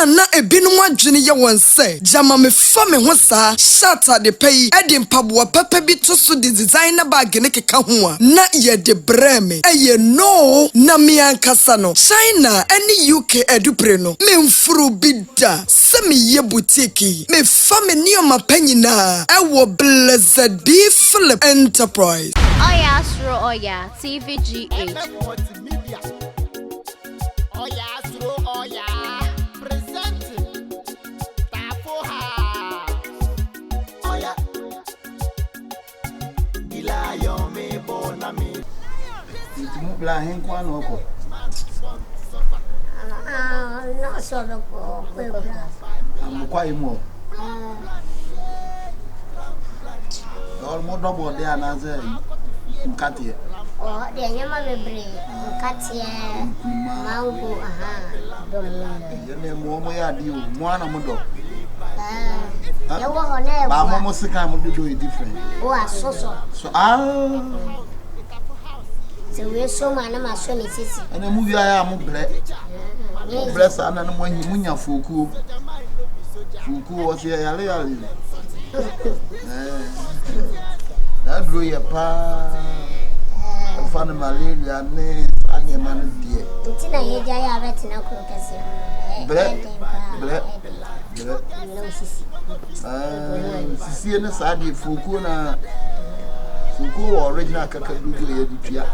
na ebinom adwene ye won se jama me fa me ho saa shata de pay edi mpaboa papa bi to so de designer bag ne keka ho a na ye de breme eye no na me ankasa no China eni UK edupre no me mfuru bida se me ye boutique me fa me nioma panyina ewo Blessed Be Philip Enterprise Oyaa Suro Oyaa Tvgh Oyaa Suro Oyaa present Tafo Oyaa Ilayo me bona me Itimu bla hen kwa no ko no solo ko amukwa imu Almost double there na ze mkatie oh de nyama bebre mkatie mango yene mo ya di o mo ana mo do ya wo ho na ba mo sika mo do different o asoso so se we so ma na ma so ni sisi ene mu wi aya mo bless ana no mo hi munya foku o se yale that do ya pa fan malaria ne anye man die ntina ye ja ya beti na ko kase bre no sisi sisi ne sadi fuku na fuku original kakadugo ye ditua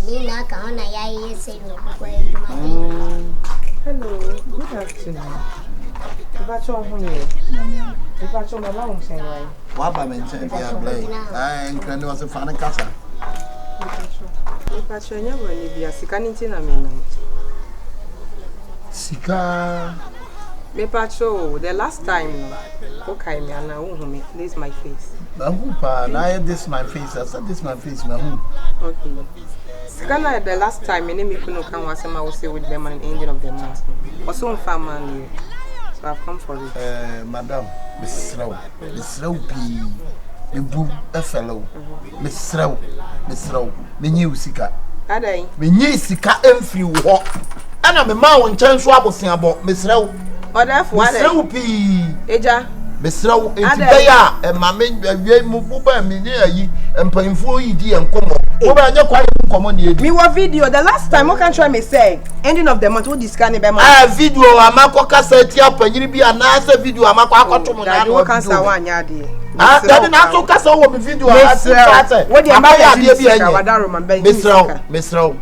ni na ka ona ya ye se no ko eduma Hello, good afternoon. Ibacho honye. Ibacho mama umsenwai. Wa ba mention dia blay. Nkande was fan kasa. Ibacho nya wani bia sika nti na me nam. Sika. Me pacho, the last time okay me ana wo me. This is my face. Pa na this my face. I said this my face na hu. Okay. Sikana the last time me me kunu kan wasema wo say with them an ending of the month. Also family. So I've come for it. Madam, Miss Row P. Ebu a fellow. Miss Row. Me new sika. Adai. Me new sika emfri wo. Ana me ma won chan so abosen abo. Miss Row. Oda for Miss Row P. Eja. Miss Row entibeya e ma me awie mu buba me ne ayi empanfo yi di enkomo. Wo ba nya kwai enkomo ne edi. Me wa video the last time what can try me say ending of the month what this can be ma. Video amako kasa ti apanyiri bi ana asa video amako akotomo na no can say wan nya de. That na so kasa wo me video asa. What the amaya de bi anya. Miss Row.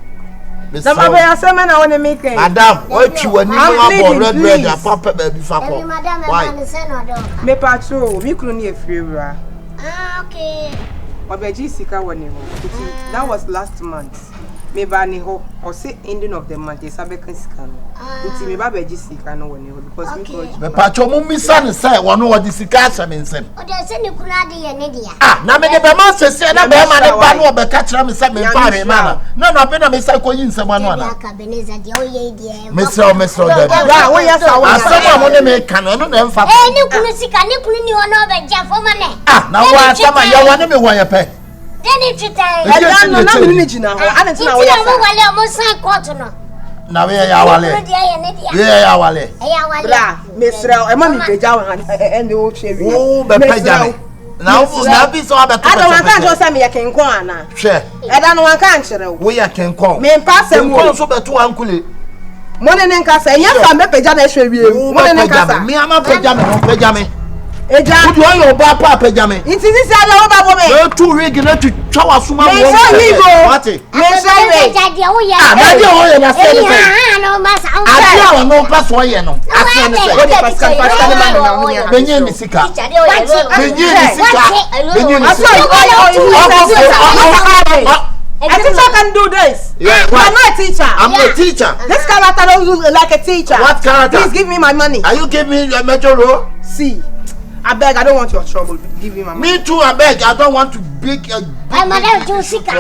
Na ma be asema na wona make. Madam, what you wani mo abo red papa baby fako. Why? Me patrol, me kunu ne efriwura. Okay. Obeji sika woni ho. That was last month. Me ba ni ho or say ending of the month is abekan sika no. Uti me ba beji sika no woni ho because me go. Me patrol mo misa ne say wono wo di sika asa me nsem. O de se ni kunu ade ye ne dia. Na me de be ma sese na be ma ne ba no obeka kira me say me pa me ma na be na me say ko yin nsem anu ana. AKABENEZER de o ye die. Miss Row da. Ya wo ya sa wo. Asema mo ne me kan no na emfa. Ni kunu sika ni kunu ni ono obeja fo ma ne. Na wo asema ya wo ne me wo ye pe. Deni twitai. Ada no na me ni gina ho. Ana tina wo ya sa. Mo wale mo san court no. Na we ya wale. Ya wale. Bra, mesra, e ma mi peja wo ende wo hwe wi. Wo be peja me. Na bi so abeto. Ada wan kan jo sa me yekenkon ana. Hwe. Ada no wan kan kire wo. Wo ya kenkon. Me mpa sem wo. Kenkon so beto ankule. Mo ne nka sa, yen fa me peja na hwe wi. Mo ne nka sa. Me ama peja me. Eja. Wo do yo ba pa peja me. Inti sisi ada wo ba bo me. No two rig na to twa wasuma wo. What? Me so we. Na dia wo ye na se se. No masa. Adia wo no pass wo ye no. Ase ne se. Wo di Pascal ma na ho ya. Benye mi sika. Benye mi sika. A teacher can do this. Yeah, I'm not a teacher. I'm a teacher. This character don't look like a teacher. What character? Please give me my money. Are you giving me a major role? See, I beg, I don't want your trouble. Give me my money. Me too, I beg. I don't want to big Madam Jusika.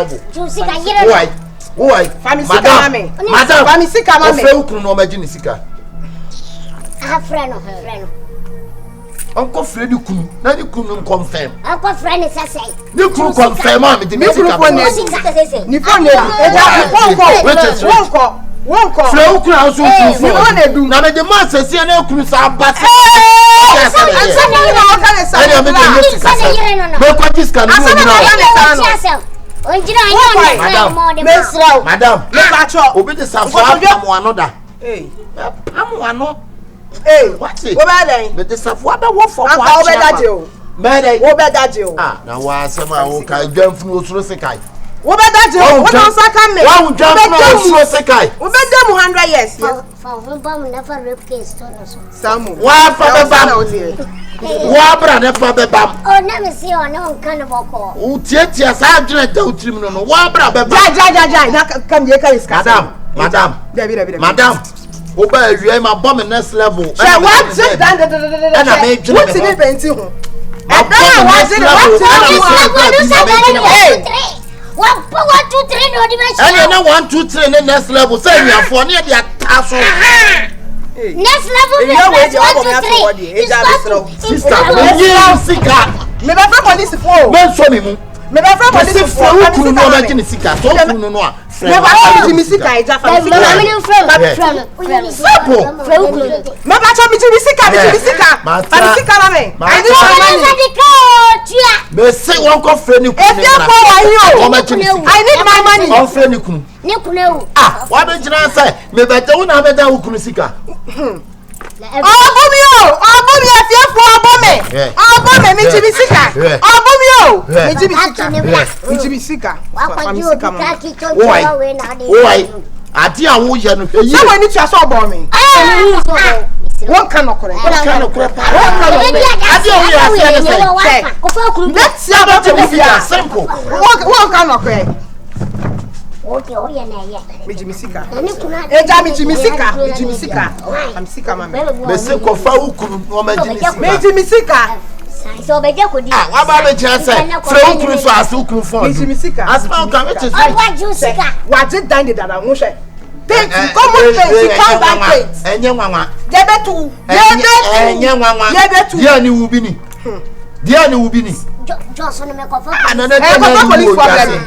Why? Family sika mami. Madam. Family sika mami. Ofe ukunu no imagine sika. Freno. Uncle Freddy kunu. Na di kunu confirm. Uncle Freddy say. Di kunu confirm am di sika. Ni phone ni. Eja phone ko. Won't call. Flow crown so do. Now the master see an okunu sa bass. Madam, obi the safwa am another. Am another. What's it? But the safwa be wo for what? Mede wo be daje o. Na wa asema wo kai dwamfu no suro sekai. Wo be daje o, wo don saka me. Wa dwamfu no suro sekai. Wo be dem 100 years. For bam never rape case to no so. Samu. Wa fa be bam. Wa bra ne fa be bam. Oh na me see o na on kan boko. Wo tietia sa adwene ta utrim no wa bra be bam. Ja na kam je kai ska. Madam. Madam. Wo ba awie ma bomb next level. She what sit down na me dwene. What ti be penti ho. One, two, three, next level. Say you are for near the castle. Next level. Sister, me ba fa police for. Men so me mu. Me ba fa police for. Who no na kini sika. So who no no. Me ba fa mi sika eja fa sika. Simple. Me ba cho mi sika. Fa sika na me. Me say one go friend you. I need my money. On friend you. Ne kunu. Ah, why don't you say me better una me da ukunu sika. Ati awo ye no eyi. Someone need to so about me. One cannot correct. Ati awo ye say. Let's see about it. Simple. One cannot correct. Okay, oh yeah na yeah. Mijimisika. Eja mijimisika. I'm sick mama. Me se ko fa ukunu no ma mijimisika. So be je kodi. Ah, wa ba be je say. Fra ukunu so as ukunu phone. Mijimisika. As ma kan me just. What you sika? Wa je dan de dada wo hwe. Paint, common paint, come back paint. Enye nwanwa. Yebetu. Enye nwanwa. Yebetu. Dia ni wubi ni. Dia ni wubi ni. Johnson me ko fa. Ah, na police problem.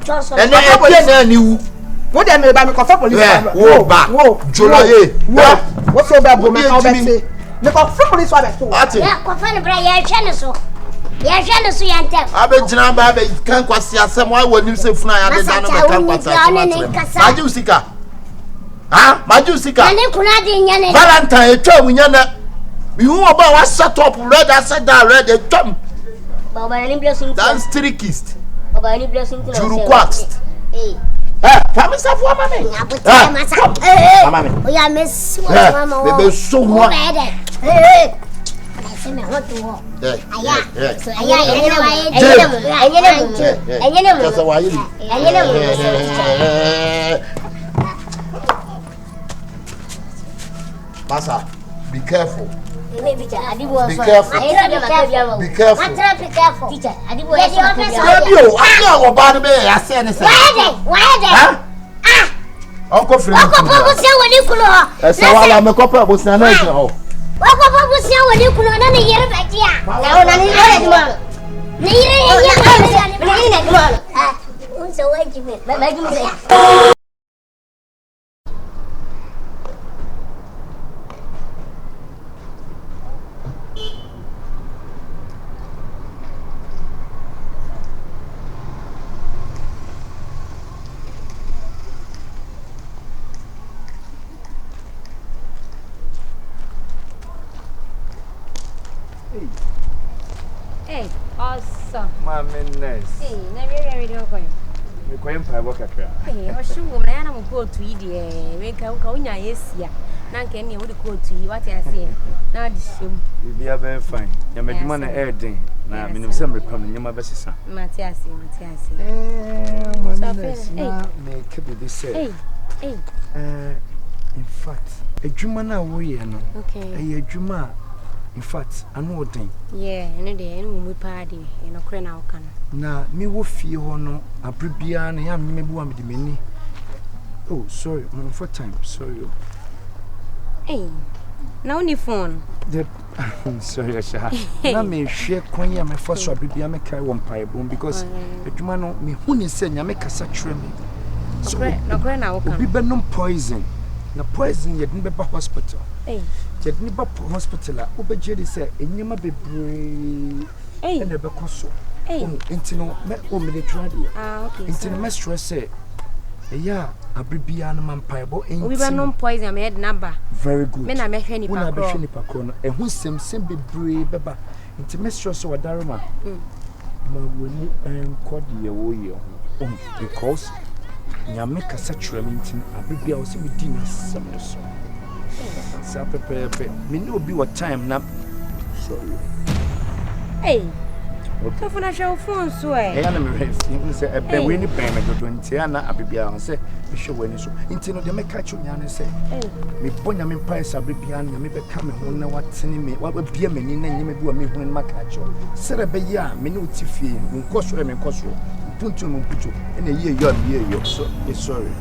Johnson. And then na ni wu. Wo dem me ba me ko fa police problem. Wo ba. Jolo ye. Wo so ba bo me ka obese. Me ko fa police problem. Ati. Ya ko fa ne bra ya hwe ne so. Ya hwe ne so ya ntem. Abe jina ba be kan kwasi asem wa woni se funa ya de da no be kan kwasi asem. Maji usika. Ah, maji usika. Ne kuna de nya ne. Valentine etwa munya na. Mi hu oba wa set up red asset down red etwam. Baba ni blessing. That's trickist. Baba ni blessing. Juru quaxt. Family sa for mama. Mama. Oya miss mama. Bebe so mo. Se me ho tu ho. Aya. Masa, be careful. Be careful. Be careful. Teacher, Uncle Fred. Hey, awesome. Mama nice. Hey, na very going. Me koyen pa bo kakra. Hey, o shugo na na mo go to ide. We ka unya yesia. Na nke ne wo de go to yi what you say. Na de shem. Bibia ben fine. Ya meduma na airden. Na minim se mrepam na nyama besesa. Matiasi. Mama nice. Me ke bibi say. Hey. In fact, adwuma na wo ye no. Okay. Adwuma in fact, I know thing. Yeah, no dey no mu party, e no kre na oka no. Na me wo fie ho no abribia na ya me bu am de mani. Oh, sorry, for time. Sorry. Hey. Na on phone. The sorry, Asha. Na me hwe kwan ya me for abribia me kai won pai bom because adwuma no me hu ni se nya me kasa kire me. So no kra na wo kan. Obi be no poison. Na poison ye didn't be hospital. Eh. Ye didn't be hospital. Obeje dey say enyema bebre. Eh. And be koso. Eh. Nti no me o military dey. Ah, okay. Nti no me stress say yeah, abribia no mampaibo enti. Obi be no poison me head number. Very good. Me na me hwe ni pa kro. Una be hwe ni pa kro no. Ehun sem bebre beba. Nti me stress so wadarema. Ma woni enkodi ye wo ye ho. Because nyame kasa kyerem nti abribia wo se me di na sem no so. Sa pepepe. Me no bi what time na. Sorry. Hey. So for na show phone so eh. Na me hwe say ebe we ni pen me dodo nti ana abribia ho say me hwe we ni so. Nti no de me ka kyo nyane say. Me bonya me mpa sa abribia na me be ka me ho na watene me wa bia mani na nyeme bi wa me ho na maka kyo. Sere be ya me no ti fie nko so me nko so. Puntu no putu na ye yo so sorry.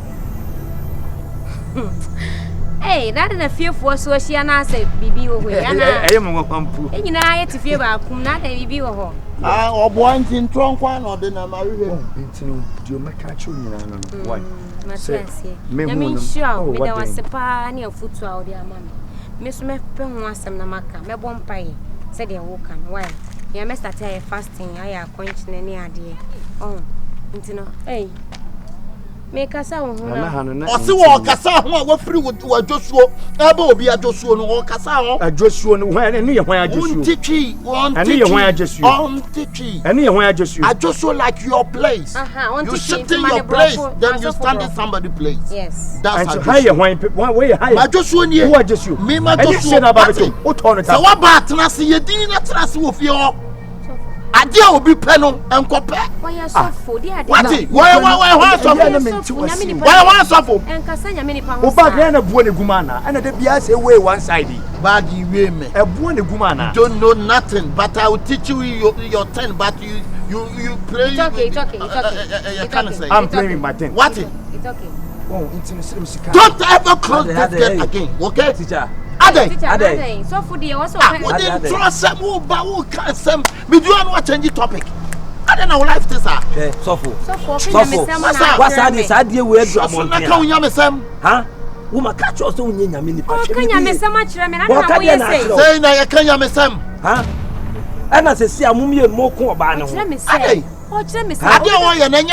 Hey, that na fearful so she na say bibi wo we ana. Aye mo kwampu. E nyina ye ti fie ba kum na da bibi wo ho. Ah, obo anti ntron na ode na marihwe. Nti no dio meka kyo nyina no. Why? Matiasie. Ya me sure me da wasepa na afutu a ode ama me so me pe ho asem na maka me bom pae se de wo kan. Why? Ya me start fasting aya quench na ni ade. Oh, nti no. Hey. Me kasa ho na. O se wo kasa ho a wo free wo adwosuo. Ebe obi adwosuo no wo kasa ho. Adwosuo no hwan ene ye hwan adwosuo. Untitwi, ene ye hwan adwosuo. Untitwi. Ene ye hwan adwosuo. Adwosuo like your place. You sit in your place, then you stand in somebody's place. Yes. That's how you hwan we high. Adwosuo ni. Who adwosuo? Me adwosuo na ba beto. O to no ta. Se wa ba atena se yedin na tena se wo fie ho. Ade a obi pe no enkope. Why so for the ade. What? Why so for? Why so for? Enkasa nyame ni pa ho. O bag na buo ne gumana. Ana de bia say way one side. Bag we me. E buo ne gumana. Don't know nothing, but I will teach you your turn, but you play. It's okay. I'm playing my turn. What? It's okay. Oh, intimacy. Don't ever close this gate again, okay? Teacher. Ade. So for the also. We didn't trust some who can some. We do not change the topic. I don't know life this are. So for. What's that we do among them? Huh? Woman catch us on Yamini. Can you miss so much? I mean, say na can you miss them? Huh? And as I see a mummy more co-ban. Let me say. Watch them, Miss. I don't want your name.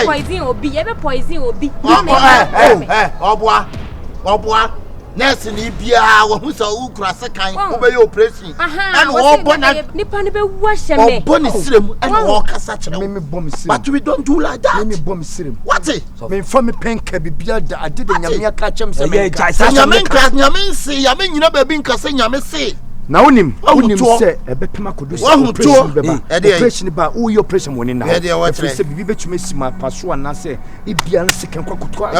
Poison or be ever poison or be. Obwa. Nurse ni bia wo hu so ukura sekan wo be operation and wo bona nipa ne be wash me boni sirem and wo kasa kire me bom sirem but we don't do like that me bom sirem what me for me penka bibia da ade de nyame aka chem se me nyame nsi nyame nyina ba bi nka se nyame se na wonim se ebepema kodo operation ba wo your operation woni na se bibi betuma sima paso na se ibia na sekan kwakotwa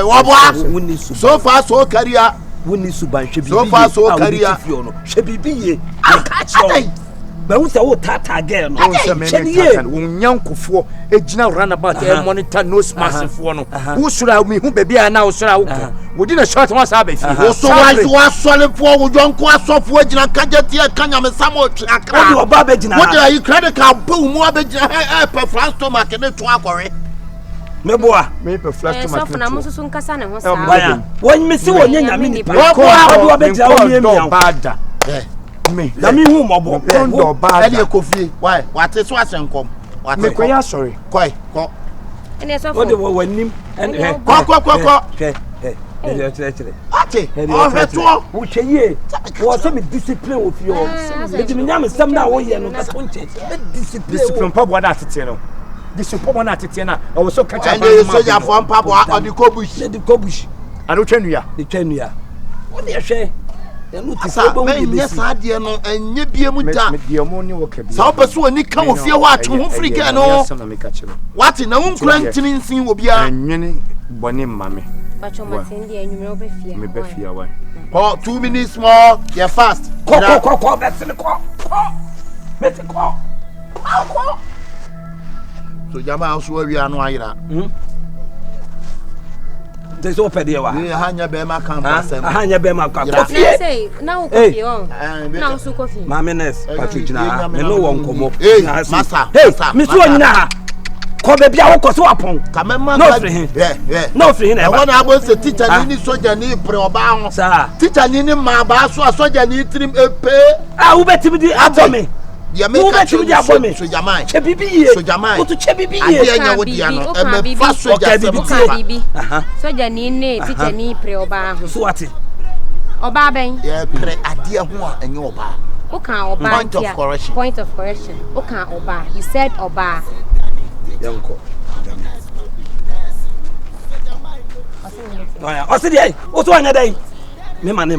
wo boa so far so career woni suban hwe bibi so far so career hwe bibi ye aka ba wo se wo tata girl no se me tata wo nyankofo ejina runabout e monitor nose mask fo no wo sura mi hu bebia na wo sura wo wo di na short one sa ba fi wo so wa sole fo wo jonko asofo ejina kajeti e kanya me samo akra wo ba be jina wo dey you credit card bo mu abejina per France stomach ne to akore meboa me per flash to so for na mususu nkasa ne ho sa won me se won nyame ni pa wo be jira wo mi bada me na mi hu mobo kondo bada e dey kofie why what so asenkom me ko ya sorry koi ko ene so for wo wanim ko chere ate o feto wo hweye wo se me discipline wo fie o me me nyame sam na wo ye no ka so nche discipline pa bo da tete no discipline bo na tete na o wo so ka cha ba so ya fo mpa bo odi kobush anu twanua wo de hwe enu ti sa be nye sa de no enye bie mu da me de mo ni wo ka bi sa obeso oni kan wo fie ho atwe ho frika no what na wo nkura ntini nsin wo bia enwene bone mame bacho matindi enwumre obefia me befia why for 2 minutes more you fast ko betene ko mete ko so jama so wi anu ayira they so pede wa ni hanya be ma kan pasem hanya be ma kan coffee say na wo coffee on na so coffee mama ness patrick na me no won komo masa hey me so nyina ha ko be bia wo ko so apon kamema no free him no free him e won abo se teacher ni soja ni pre oba ho teacher ni ma ba so soja ni trim epe wo betimi di abomi ya make soja man che bibi ye soja man wo to che bibi ye ade anya wo dia no e me fa soja bibi soja ni ne teacher ni pre oba ho so ati oba ben ye pre ade ho a enye oba point of correction oba you said oba yanko osi dey o to anya dey me ma me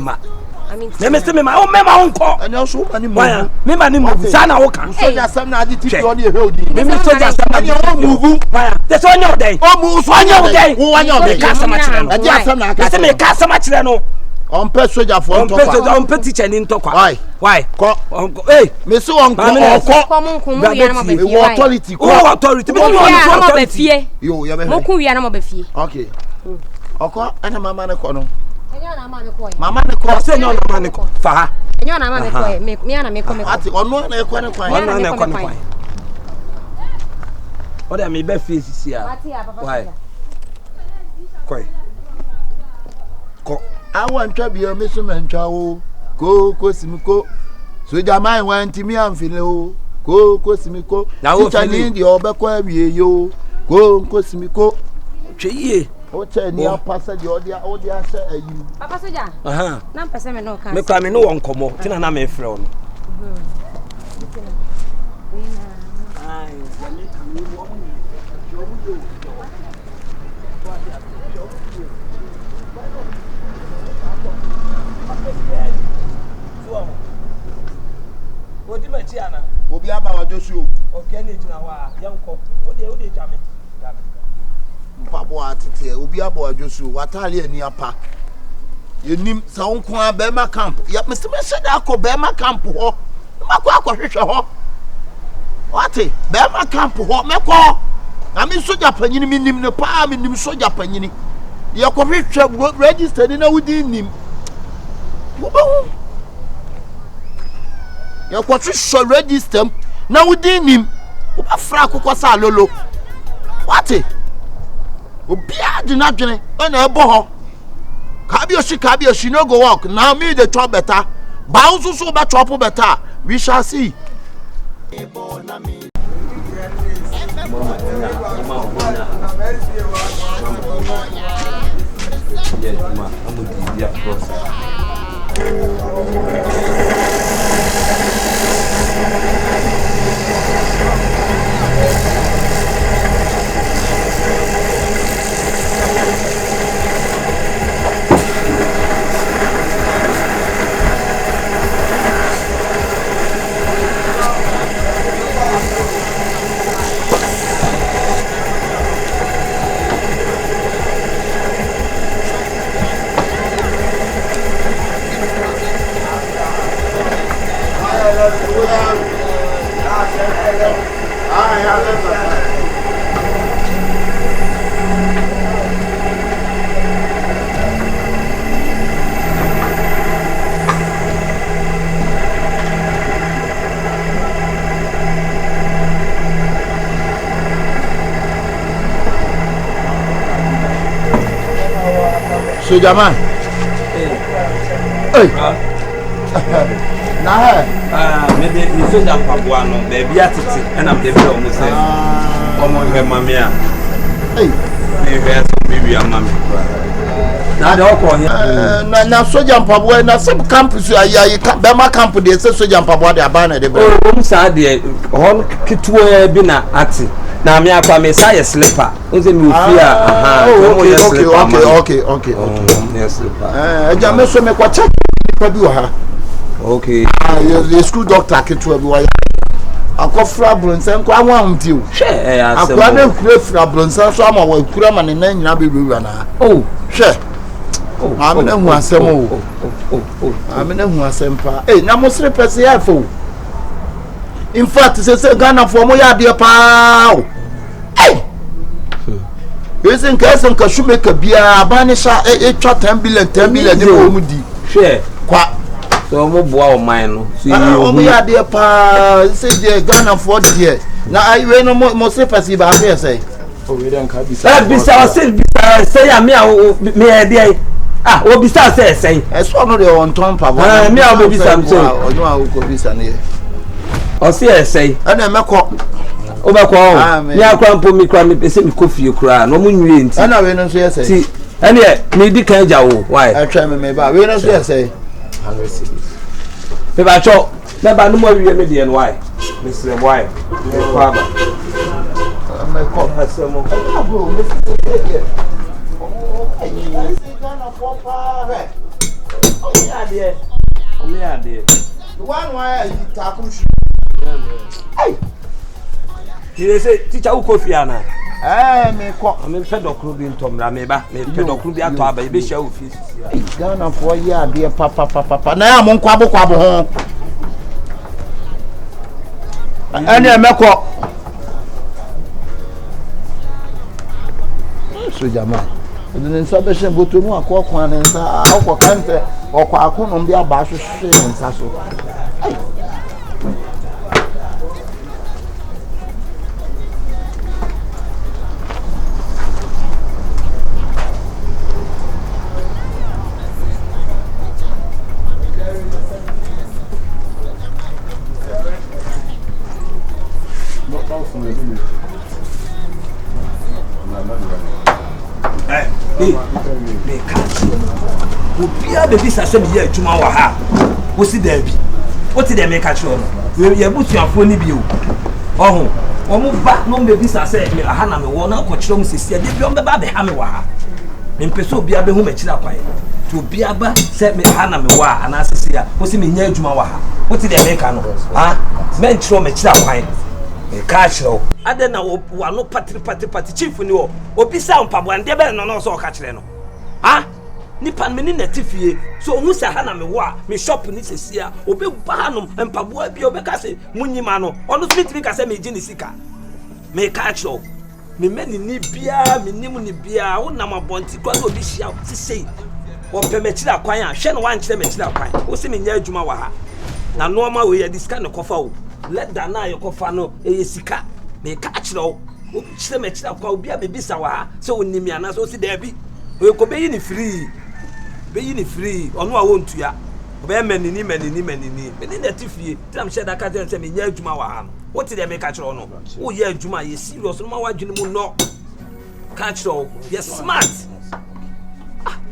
se me ma o me ma onko anya so ani mo me ma ni move sa na wo kan soja sam na ade tipi on e hold me soja sam na o move te so anya o dey o move so anya o dey wo anya o dey ka sama kire no ade asam na ka se me ka sama kire no on pe soja for ntokwa on pe teacher ni ntokwa why ko me se on ko mu wi na mo be fie authority ko authority me no be fie yo ya be mo ku wi na mo be fie okay oko ana mama ne ko no enyo na mama ne ko mama ne ko se enyo na mama ne ko fa ha enyo na mama ne ko me ana me ko ati ono na e ko ne kwan ono na e ko ne kwan o da me be fie sisi a why ko awa ntwa bia me so mentwa wo ko simiko soja man wanti mi amfile o ko simiko teacher ni di obekọ awie yo ko simiko tweye o che ni apasa di odi ase ayi papa soja na mpese me no ka me kwa me no won komo tina na me frɛ no ai ya me ka me wo Odi ma chi ana obi aba wa josu o ke ni jina wa yanko odi jame mpabo atete obi aba wa josu watale ani apa yenim sa onko a be ma camp ya me se da akọ be ma camp ho makọ akọhwehwe ho wate be ma camp ho mekọ na me soja panyini minim ne pa minim soja panyini ye kọhwehwe register ni na wudi nim ya kwatwe show register na wudi nim oba fra akokọ sa lolo wate obia dina dwene na ebo ho kabioshi no go work now me the chop better bounce so be chop better we shall see Soja man. Hey. Na maybe ni soja mpaboa no baby atete and am dey be almost say omo hwe mame a me hwe so baby amame na de okọ here na soja mpaboa na sub campus ayi be ma camp dey say soja mpaboa dey abana dey be o sa de hon kituo bi na ati na me akwa me say slipper o say me ofia okay yes eja me so me kwa check pa bi wa ha okay the school doctor ketu abi wa akofra bronsen kwa anwa humti o hwe akwa na kura bronsen so ama wa kura ma ne nan nyina be bewura na hwe amena hu asem o amena hu asem pa na mo sere pese ya fo in fact say Ghana for mo ya de pa o yesen ka shumeka bia abanisha twa 10 billion de ko mu di hwe kwa so mo boa o man no so you o me ya de pa say the Ghana for there Na ayi no mo se pasi ba fe say. Oh we don ka bisa. That bisa say am me e dey. Ah, o bisa say. E so no dey on ton pa bo. Me a be bisa am say. Ojo a ko bisa ne. O say. Ana meko. O be ko. Me akwa mpo mi kra me se mi kofie kra no mo nwie nti. Ana we no so say. Ti ene me di kan ja wo. Why? I try me ba. We no so say. 100 cities. Me ba cho. Me ba no mo wie me dey why? Mr. Why? Me kwa ba. Me ko Asemo. Bro, me say. Oh, Gonna pop pa. Oh, yeah, dear. The one why you tackle. Hey. You say teacher who coffee ana. Me ko. Me fed okru bi ntomra me ba. Me fed okru bi ato aba e be share office. Gonna for year dear papa. Na ya mo kwabo ho. Ani me ko. So jama. Then submission go to no akwa na nsa akwa kante okwa akono bi aba so hwe nsa so. Ai. Obia be bisa se me ye adwuma wa ha wo si da bi wo ti de me ka chiro no ye butuafo ni bi o ohun wo mu ba no be bisa se me aha na me wo na ko chiro mu sisi de bi o be ba be ha me wa ha me pese obia be hu me chira kwae to obia ba se me aha na me wa ana sisi ya wo si me nya adwuma wa ha wo ti de me ka no ha me chiro me chira kwae me ka chiro ade na wo no pati chief ni wo obisa mpabo ande be no so ka chire no ha nipa me ni natifie so hu sa ha na me wa me shop ni sesia obe ba no mpaboa bi obe ka se munyima no ono street bi ka se me ji ni sika me ka cho me meni ni bia me nimu ni bia wo na mabonti kwa so obi hia sisei wo pe me kira kwan a hwe no wan kire me kira kwan wo se me nya adwuma wa ha na no ma we ya diska ne kofa wo let da na ye kofa no e sika me ka kira wo kire me kira kwa obi a be bisa wa ha se onimi ana so si da bi we ko be yi ni free be you ni free onu a won tua be menini me na tifie tram she da ka tell say me nya adwuma wa ha no what dey make ka kire no wo ye adwuma ye serious no ma wa dwene mu no ka kire ye smart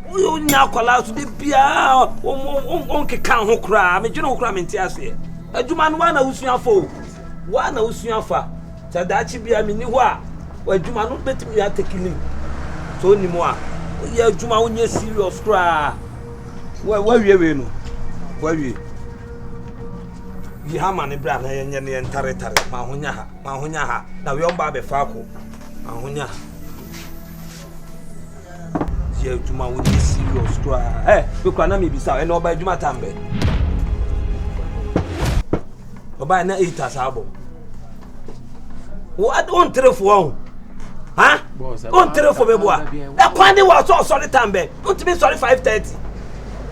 wo nya kwala so de bia on keka ho kra me dwene ho kra me ntia ase adwuma no wa na usuafa ta da chi bia me ni ho a adwuma no betimi ya tekili so ni mo a ye adwuma wonye serious kra wa wie no wa wie yi ha ma ne bra na yenye ne ntare ma honya ha na we on ba be fa ko ma honya ye adwuma wonye serious kra we kwa na me bisa e na oba adwuma tambe oba na 8 asabo what on telefone ha on telefone be boa e kwande wa so sorry tambe utimi sorry 5:30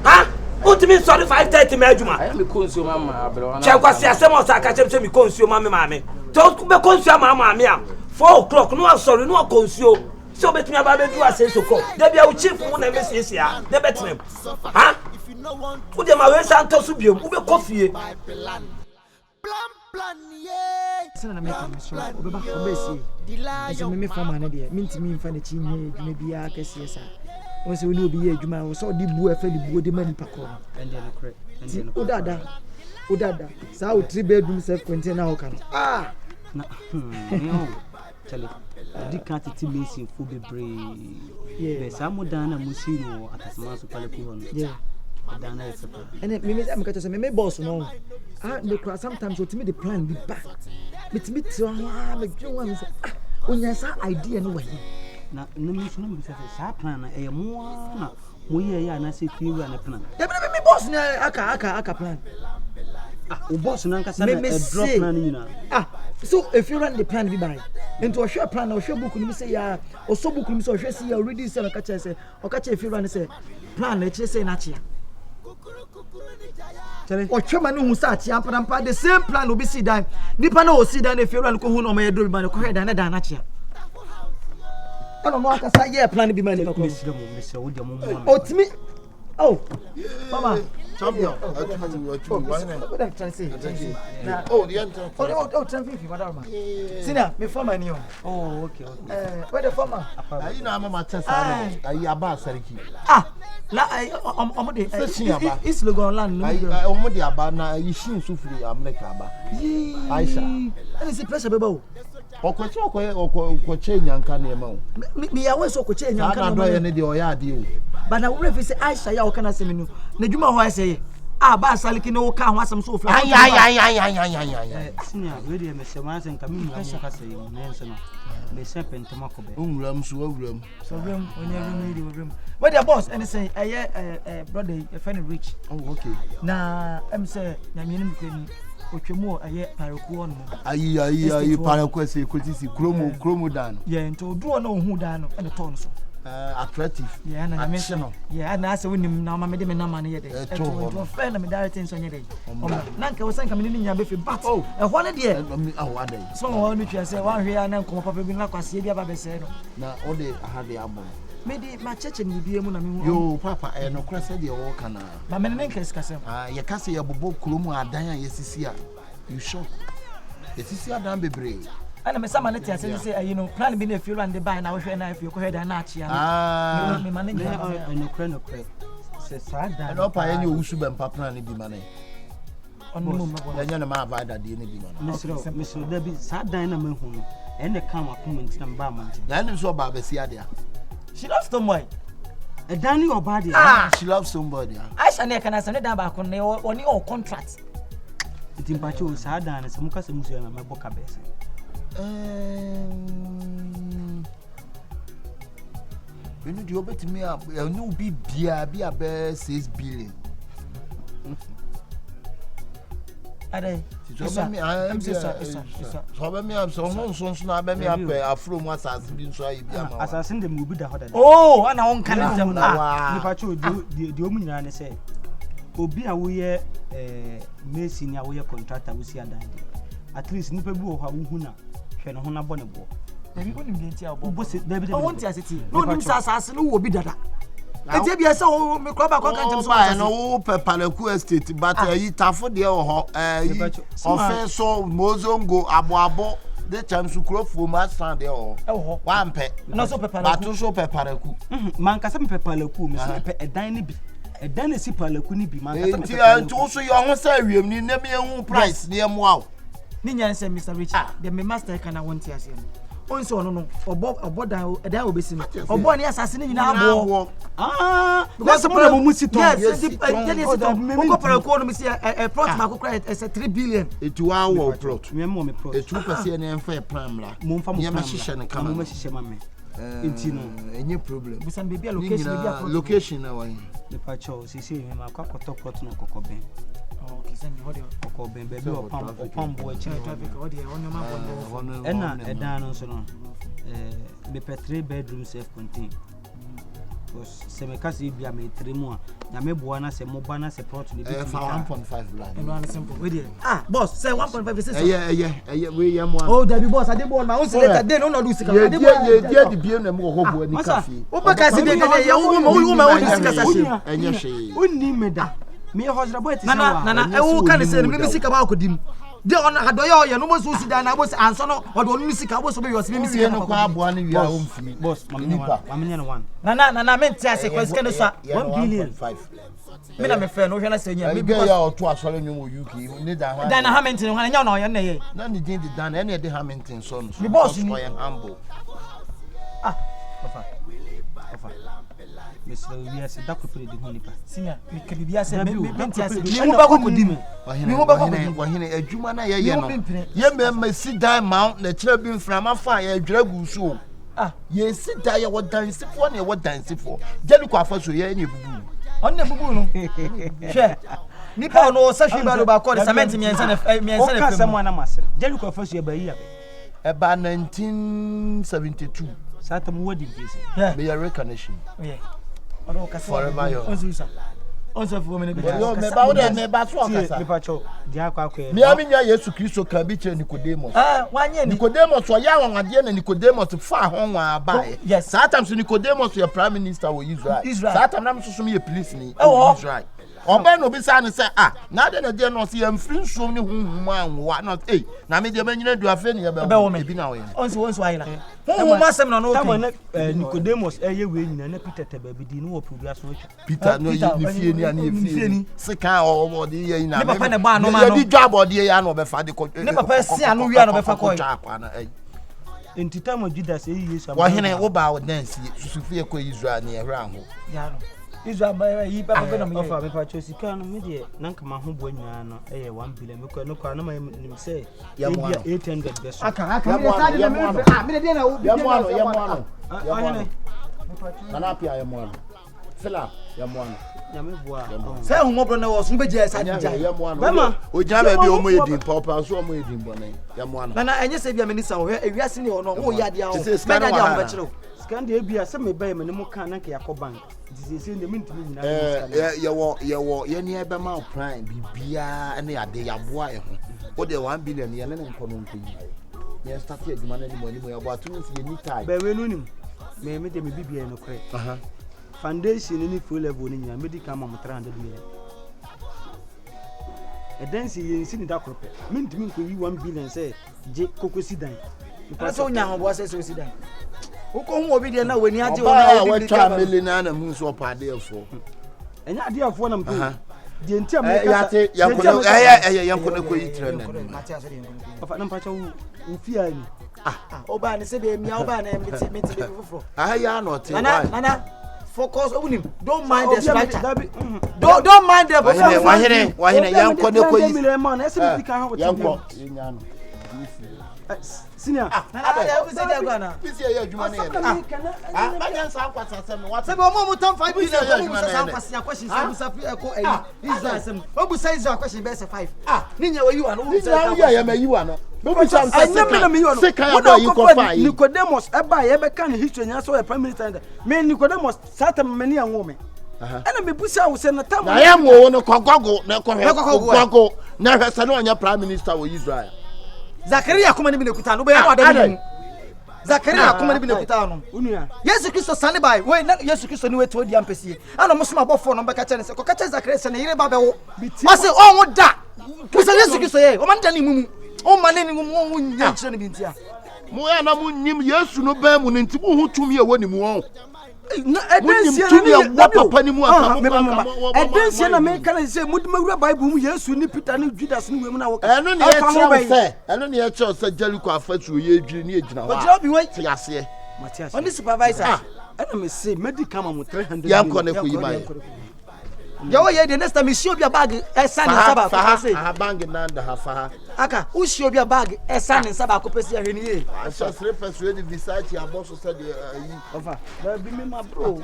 ha utimi sorry 5:30 me adwuma me consume mama abro che kwase asemo sa ka chem me consume mama me to be consume mama me am 4 o'clock no sorry no consume so betimi aba be do asenso ko de bia u chief mu na mesiesie a de betem ha u de ma we santo so biom u be kofie plan yeah sana na make me so obeba obesi ese me forma na de mintimi mfa na chi nye dwuma bia kese sa won se woni obi ye adwuma wo so di bu afa di bu de mani pakọ ende no kre ende no odada sa o 3 bedroom self container ho kan na no chale di kan titi mesi fu bebre be sa mo dana mo sino atasma so pale ku hono dana esepa ene me am ka to me boss no me cry sometimes what me the plan be back me tio me dwon am say onya sa idea no wahi na no me so me say sa plan na e mo na mo ye ya na say fiwe na plan ya me boss na aka plan o boss na nka sa na drop na ni na so if you run the plan be by into a share plan or share book ni say ya o so book ni so share see ya already say ka che say o ka che if you run say plan na che say na che o twema ne hu sa ati ampa the same plan obi see dan nipa na o see dan e fiora no ko hu no ma ye do bi ma ko hwe dan na dan na chia ono no aka sa ye plan bi ma ne ko Mr. wo de mo mo otimi oh mama champion what I'm trying to say oh the end oh Tafo madam sina me former ni oh okay where the former ayi na mama tesa ayi aba sariki la omo de session aba is logo land no omo de aba na ayi shin sufuri America aba Aisha and is pressure beba o okoche nyanka na ema o me ya we so okoche nyanka na do ye ne de oya ade o but na we say Aisha ya o kana se menu na djuma ho say ba saliki no ka ho asem so ofla senior we dey me se ma se nka me mu ka se yi na enso no me se pentema ko be onwuram so awuram so wem onya room dey wem what the boss and say brother e friend rich oh okay na em say na me nim ko ni otwemu parakuo no ayi parakuo se kotisi kromo dan yeah nto duo na ohu dan no e to no so attractive yeah na me no yeah na say wonim na ma me de me na ma ne ye de to friend na me direct nso nye de na nka wo san ka me ni nya be fi but e ho na de awade so wo mi twa say wan hwe ya na nko papa bi na kwase bi aba be say no na o de ahade abo me di ma cheche ni bibie mu na me hu yo papa no kra say de wo kana ma me ne nka skasem ye ka say ye bobo kromu adan a yesisi a you shock yesisi adan bebre ana me sama ne tia say you know plan bi na feel and the buy na wo hwe na afie ko hwe da na achia me ma ne no kra se sada no pa ye ni owusu be mpa plan bi ma ne onu mo ma ye na ma avada de ne bi ma no misro da bi sada na me hu no ene kan comment na mba man na ne so ba besi ade a she loves somebody a Danny or body she loves somebody Aisha ne kana sane da ba ko ne oni o contract itimpache o sada na se muka se musu na mebo ka bese when you obet me no be bia 6 billion ade so me am so na be me ape afro mu asase bi nso ayi bia ma asase ndem obi da hoda oh ana won kan dem nipache o di omu nyina ne se obi a wo ye Messi ni a wo ye contractor wo si adan at least nipa bi wo ha wo hu na hwe no ho na bo ne bo ebi onim de ntia bo se David o won tia seti no nim asase no wo bi dada eje bia se o me kro ba ko kan tem so ba no wo pepaleku estate but yi Tafo de ho ofe so mozongo abo de chamsu krofo ma stand de ho wa mpe no so pepaleku ba to so pepaleku man ka se pepaleku me so pe edan ni bi edan na si pepaleku ni bi man ka se pepaleku to so yo ho sa wiem ni na me hu price de mo aw ni nyan se Mr. Richard the me master kana won tia se no onso no obo dan edan obesi no obo ni asase ni nyina abo because problem mu si to yes ko pepaleku no me si plot ma ko kra 3 billion it wa wo plot me mo me plot e 2% na enfa plan mla mo mfa mo plan mla na kama mo hihye ma me enti no any problem busan baby location na wan the pacho si me ma kwa plot no kokoben okay send me what you kokoben baby opam bo e chire traffic what you on ma bo ena edan no so no me pe 3 bedroom self contained because se me kasi bia me 3 mu a na me boa na se mo ba na se plot ni bi 1.5 land no na simple we there boss say 1.5 say we ye mo oh that be boss ade boss ma won say later dey no do sika ade boss ye di bie na mo ho bo ni cafe o ba kasi dey kana ye wo ma di sika sase enye hwe onni me da me hosra boy ti na e wo kan say me sika ba akodim de on adoye ye no mo so si dan na bo se anso no o do no sika bo so be yo se me sika no kwa aboa ni wi a o mfi boss mamenya no one na me ntia se kwesika no so 1 billion me na me fe no hwe na se nya me be ya o to asore nyu wo UK ni dan na Hamilton hwan nya na o ye na ye na ni din di dan na e de Hamilton so no the boss ni humble ofa Mr. Oyaa se dako pere de honipa sinya me ka bibia se me ntia se me ho ba ko kodi wahine adwuma na ye no ye me si dan mount na kira bi mframa fa ye adwira gu so ye si dan ye wodansifo na ye wodansifo jeli kwa fa so ye na ebubu on na ebubu no hwe nipa no sa hwe ba do ba ko de cement miensa na o ka se mo na masere jeli kwa fa so ye ba yi eba 1972 sata mu wodi pese be your recognition forever yo Also for me, me ba so akasa. Me pacho, dia akwa. Me aminya Yesu Kristo ka bi che Nicodemus. Wanye Nicodemus o ya wanwade na Nicodemus fa ho nwa abae. Yes. That time Nicodemus your prime minister of Israel. That time na so me police ni Israel. Oba no bi sa ne say na de na de no se yam free nsuom ne hunhum anwa no na me de manyina du afa ne ya be bi na we. Onso ayi na. Hunhum asem na no okay. Nicodemus eye we nyina na Peter te ba bi di no wo probia so twa. Peter no ni fie ni ani fie ni. Se kan o de ye na. Ne papa ne ba no ma no. Ye di dwabo de ye ya no be fa de ko. Ne papa si anu wi anu be fa ko. Enti time Judas Yesu wa hene wo ba wo dance susu fie ko Israel ne ehra ho. Ya no. Israel ba yi papa be no me. Ofa me pacho sika no me de na nka ma ho bo nyina no 1 billion me ko no kwa na ma nim say ya 800 beso. Aka me de na wo ya mo ano. Kana pia ya mo ano. Fela ya mo ano. Ya me boa. Say hu mo bro na wo so be je sa dija. Ya mo ano. Bema. O ja ba bi o mo edin papa so o mo edin bone. Ya mo ano. Na enye se bia me ni sa wo ewiase ni ono wo ya dia wo. Me da dia wo be kire. Scan de bia se me ba me ne mo kan na ke yakobank. Dizese de mintimi nyina. Ye ni ebe ma prime bibia na ade yaboa e ho. O de 1 billion ye ne nko no nko yi. Ye start adwuma na ni mo ya bo atu nsi ye ni tai. Ba we no nim. Me de me bibia no kre. Foundation ni full level ni nyina medical ma mo 300 million. E dance ye nsi ni da krope. Mintimi nko yi 1 billion say je kokosi dan. So nya ho bo say so si dan. Uko hu obi de na weni age ona we twa melina na mu so pade efo. Enya ade efo na mpe. Die ntia me ya te yankono ko yitire na. Ofa na mpacha wo fia ni. Oba ne se be mia oba na meti be fofo. Ya no te. Nana focus obunim. Don't mind the structure. Don't mind the wa hene yankono ko yi. Yanko. Senior. This year adwuma na ye. Banyan sa kwasa sem what. Se be omo mutam 5 billion ko sa kwasa question se busa ko Israel sem. Obusa Israel question be se 5. Ni nya wayi wa no. Ni nya ya mayi wa no. Be bi cham se kan ya yi ko fa Nicodemus e ba ye be kan history nya so e prime minister. Me Nicodemus satam me ni anwo me. Ana me busa wo se na tam. Na ya mo no kogogo na ko kogogo na hwesa no nya prime minister of Israel. Zakaria kuma ni binekuta no be no adani. Zakaria kuma ni binekuta no. Unia. Yesu Kristo sane bai. We na Yesu Kristo ni wetu odi ampesi. Ana musuma bofo no be ka chane se ko ka chane Zakaria se ne yire ba be wo. Ase o wo da. Kusa Yesu Kristo ye. O man da ni mumu. O man ni mumu o nya chire ni bintia. Mo ya na mu nyim Yesu no ba mu nti mu hu tumi e woni mu won. Na edensia na papa ni mu aka edensia na me kana se mudumawura bible mu Yesu ni Peter ni Judas ni wemu na wo eno ne ye che se Jericho afatu ye edwiri ni egina wa o bi we ti ase Matias on the supervisor ana me say medical ma 300 yanko ne ko yiba Yo ye the next time isi obi bag esa ni saba ko say bag na nda ha fa aka usi obi bag esa ni saba ko pesi ahwe ni ye asa sre pesu di Versace aboso said yi ofa ba bi me ma bro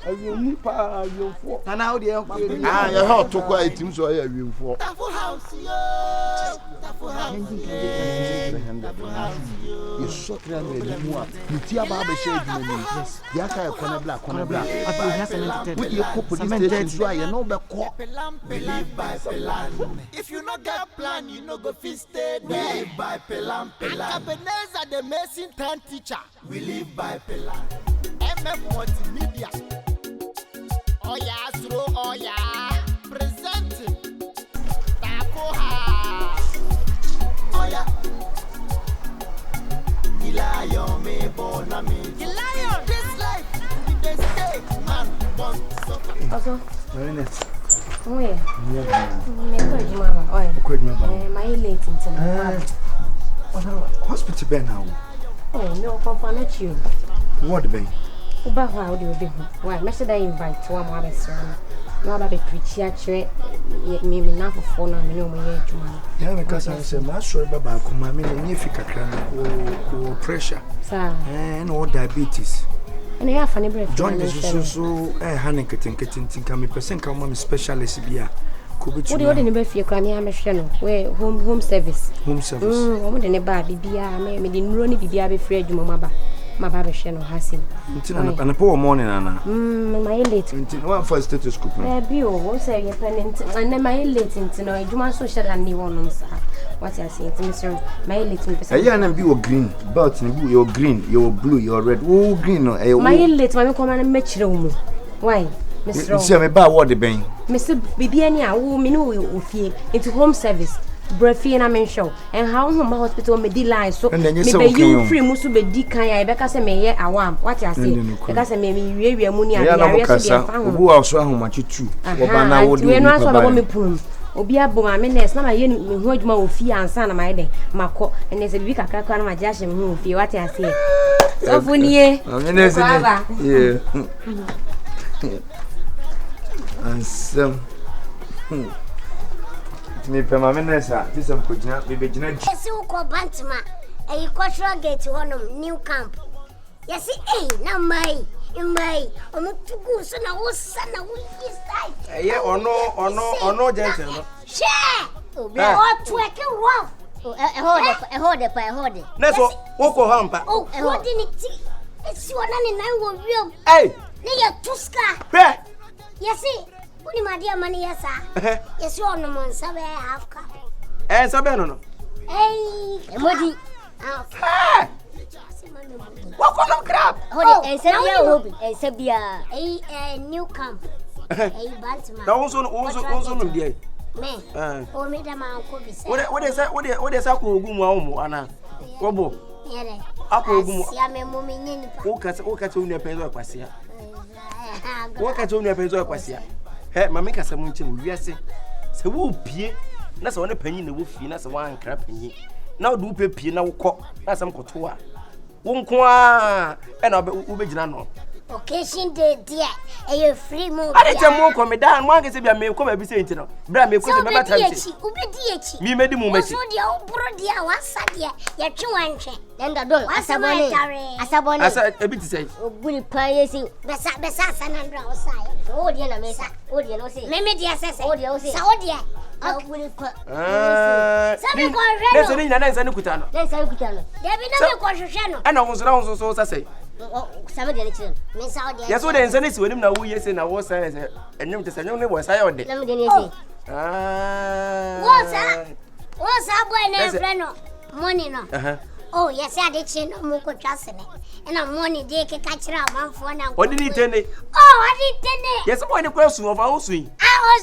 ayi pa ayofo na how dey yanko ya ha to kwa etim so ya awemfo Tafo house yo Tafo house you shot 300 mu a ntia ba be share edwuma ni ya ka e kona black afi na 77 we ko police station so ya no be ko believe by plan. If you no get plan, you no go fit stay there. We live by plan. AKABENEZER the amazing time teacher. We live by plan. MF multimedia. Oyaa Suro Oyaa presenting Tafo. Oyaa. The lion me born a me. The lion. This life with the stake man born suffer. Also. Very nice. Oh yeah. Me ko juma ba. Oi. Ko juma. My late into. Hospital be now. Oh, no confirm you. What be? Uba how do you be? Why? Me should I invite one more restaurant. No about the preach actually me na for phone na me no me here juma. Yeah, because I say ma sure baba ko ma me ni fi kakra na o pressure. Sir. No diabetes. And I have funny breath. Join the so hanin ketin kan me person kan ma specialist bia. What do you need to be cranny? I'm a channel where home service. Home service. I'm the neighbor, Bibia, me the runny Bibia be free, Mama. my baby sheno hasim. And a poor morning, Anna. My late. One for stethoscope. Bio, say your pennant, and then my late into no, you must social and new one, sir. What I say to Mr. My little person. Yeah, and you green, but you're green, you're blue, you're red. Oh, green. My little my command and match room. Why, Mr. Say about what the bang. Mr. Bibiania, who me know you fear into home service. Breathy and I'm show and how home hospital me delight so maybe you free musu be di kan ya because me ye awam what you say because me we money and area so dey fan who also ahomachi tu oba na wo we no aso be me pum obi aboma me nurse na ma ye me hu adwuma ofie ansa na ma ye den makọ ene se bibi kakra na ma ja hye me hu ofie what you say so funie yeah and some me pema menesa tisem kojina me begina esi uko bantma e cultural gate honum new camp yesi na mai omutugu so na wosa na wuyi side ono gentle no she obi o tweke rough ehode na so woko hampa ehode ni ti esi wona ni nan wo wiem ni ya tuska yesi Uni madia mani yesa. Yesi ono monsabe half cup. Sabe no. Emoji. What no crap? Hold sabia hobi. Sabia. New camp. Bantma. Na wonso no dia. Me. O me da man ko bi se. What is akọ ogum wa omo ana. Wobo. Yere. Akọ ogum. Sia me mo me nyeni pa. O kata unu epenzo akwasia. O kata unu epenzo akwasia. Mama ka samu nche wiase se wo pie na se wona panyi na wo fie na se wa ankra panyi na wo du pie na wo kọ na sam koto a wo nko a e na wo begina no occasion day there e free mo ade che mo ko me dan mo anke se bia me ko ba bi se nti no bra me ko se me ba tanti ubedi echi mi medi mu mechi so dia wo bro dia wasa dia ya twe wanhwe nda don asabone asa ebi ti sei oguni pa yesi besa sanandra osai o dia na mesa o dia no se me dia sese o dia o se sa o dia oguni pa sabe ko reno nese ni na nsa ni kuta no dia bi na me ko hwehwe no ana wonso so sase sabe dia ni chire me sa o dia yeso de nsa ni si wonim na wo yese na wo sa ese enyum te sanyum ne wo sa yo de na me dia ni ese What's up, boy? Name friend money no. Oh, yes, I did chin no more trust in it. And I'm money day catch up man for now. What did he tell me? Oh, I did tell it. Yes, boy, the question of our swing. I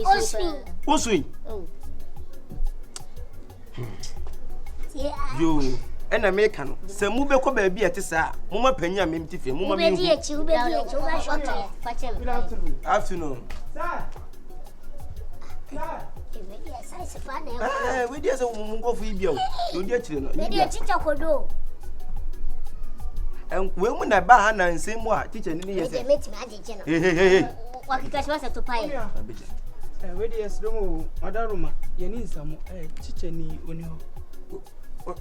was swing. Who swing? Yeah. You and American. Se mu be ko ba bi etisa. Mo ma panya me mtife. Mo ma me. Ube di Afternoon. Sir. We dey say we go for ibia o. You dey chire no. We dey teacher kodo. En we mu na ba ha na nsem mu a teacher ni yes. We meet me ajeje no. Hey. Wakika shwa se to pai. We dey yes domo adaruma ye ni nsamo teacher ni oni ho.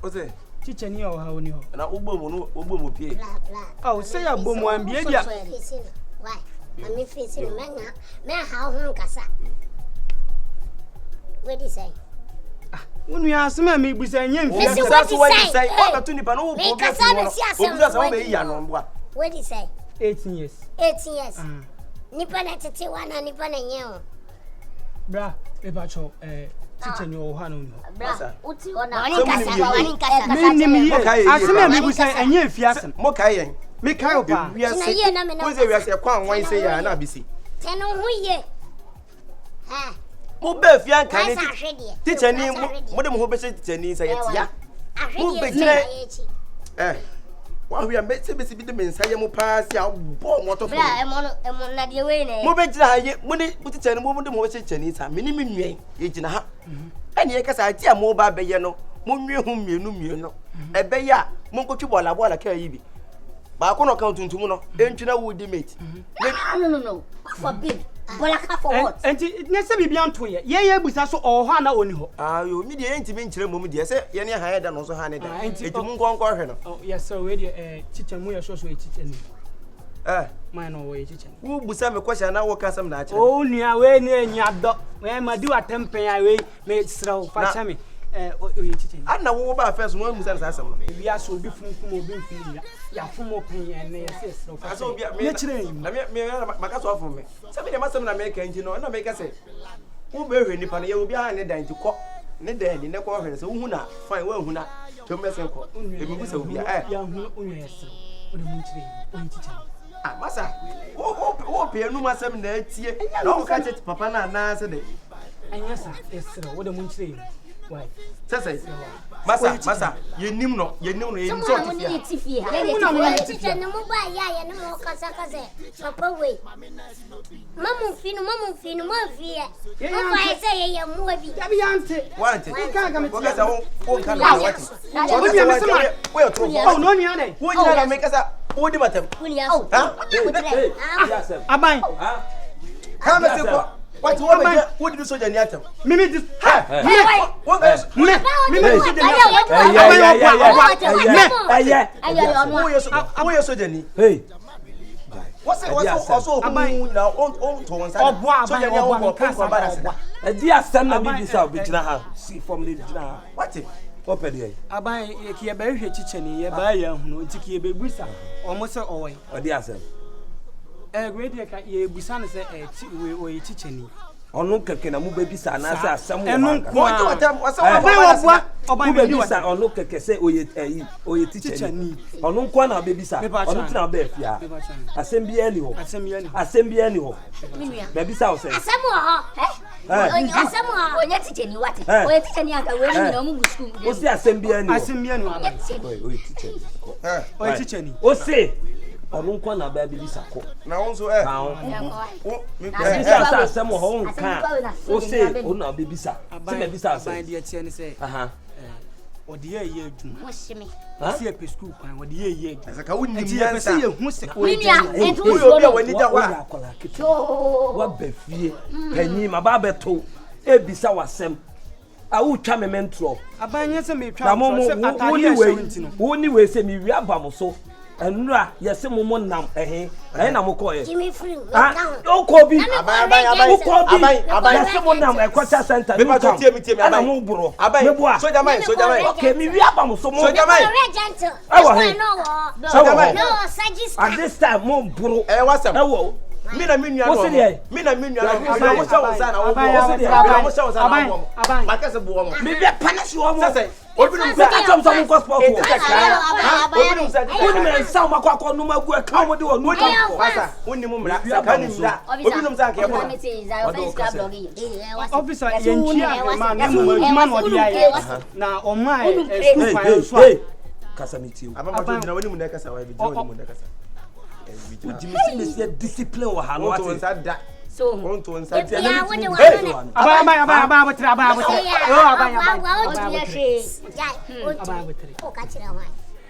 O say teacher ni o ha oni ho. Na ogbo mu pie. Oh, say abomu ambie dia. Why? Ami face no me ha ho nkasa. What do you say? Unu ya asema me busa nyem fi. What do you say? What to nipa no wo problem. Obusa say wo be ya no mboa. What do you say? 18 years. 18 years. Nipa na tete wana nipa na nye o. Bra, e ba cho teacher ni o ha no ni. Bra, uti ona wani nkasa. Me nim ye. Asema me busa enye fi asem. Mo kai yen. Me kai o pa. Na ye na me na. Wo say we ase kwan wan say ya na bisi. Teno hu ye. Ha. Mo be fi an kan teacher ni mo de mo be say teacher ni say ya mo be jire wa hu ya be se bi de mensa ye mo pass ya bo mo to fo bra emo na de we ne mo be jira ha ye mo ni teacher ni mo de mo be say teacher ni sa me ni me nwen ye jina ha ene ye kasa tia mo ba be ye no mo nwe hu mienu no e be ya mo nkotwi bola ka yi bi ba ko no kan tuntum no entwina wood mate no forbid bola ka for what enti ne se bibia nto ye busa so o ho na oni ho ayo mi de enti me nkire mom de se ye ne ha ye da no so ha ne da enti mu nkonko hwe no oh yes sir we de teacher mu ye so teacher ni man no we teacher wo busa me kwasha na wo kasam na akire oh nua we ne enya do we ma di watempen ya we me sraw fa cha me oye chichen. Anna wo ba first one musa na asem. Bi aso obi funkum obi mfiri ya fumo pen en na yes no. Aso obi me chire na me maka so afo me. Se me dem asem na me ka nti no na me ka se. Wo be hwe nipa no ye obi a ne dan ti kɔ. Ne dan ni ne kɔ hwe se wo hu na fine wo hu na. To me se kɔ. E bi se obi ya hu onye yes. O de mun chire oye chichen. Ah masa. Wo pe enu masem na atie. Na wo ka che papa na na se de. Anya sa esro wo de mun chire. Why? Sese. Masa, ye nim no ye nso tifia. Ye tifia no mo ba ya no mo kasa papa we. Mamu finu mo fie. Mo ba say ye mu abi. Ya bi yante. Wante. Ka ga me ti kasa wo kan na wati. Wo bi me sama. Wo yo to. Oh no ni ane. Wo ni na me kasa wo di matam. Ha? Aban. Ha? Ka me se ko. What you want? What did you say, Janiatam? Mimi, this. Hey. What's it? Also, now on to one side. So you know, a dear son of Bibi South, which I see from the dinner. What's it? Open here. I buy a key berry chicken, a buyer who took a baby, almost away. Or the answer. A great ye busan say a chicken. Onu keke na mu baby sa na say asem wo. Enu nko a. Baby sa onu keke say oye teacher ni. Onu nko na baby sa. Onu tina ba afia. Asem bi ani ho. Baby sa o say. Asem wo ho. Asem wo ho. Oye teacher ni wate. Oye teacher ni aka we ni na mu school. O say asem bi ani ho. Oye teacher. Oye teacher ni. O say onu nko na ba baby sa ko. Na won so Sa asem ho nka. O say o na baby sa. Say baby sa say. Dey tie ni say. O dey ye adwuma. Mo shime. Si e pe school kwan o dey ye adwuma. Saka wonni ya say ye hu se o dey. Wo obi a wani da wa. Wa ba fie. Panyi ma ba beto. E bisa wasem. A wo twa me mentro. Abanye se me twa. Na mo wo ni we se mi wi abam so. Enura yese mo nam na mo ko ye Jimmy free o ko bi abai yese mo nam ekwacha center me pa tie abai mo buro abai soja mai okay mi wi abam so mo soja mai no sagis at this time mo buro wasam ewo mi na minua no mi na minua no mo shawo sa na wo mo shawo sa na wo makase bo wo mi be punish wo mo obinum sa atom so mo ko sport wo obinum sa woni me nsa ma kwa no magu e ka mo de wo no pasa woni mu mra saka ni mra obinum sa ke bo officer yenchi agema na mo adwuma no de aye na o mai school file so kasa mitiwo abamba to na woni mu na kasa wa bi woni mu na kasa Ujimisi discipline wa hanu ati. So, onto nsa dia ya woni wa no. Aba tira. O ka tira wa.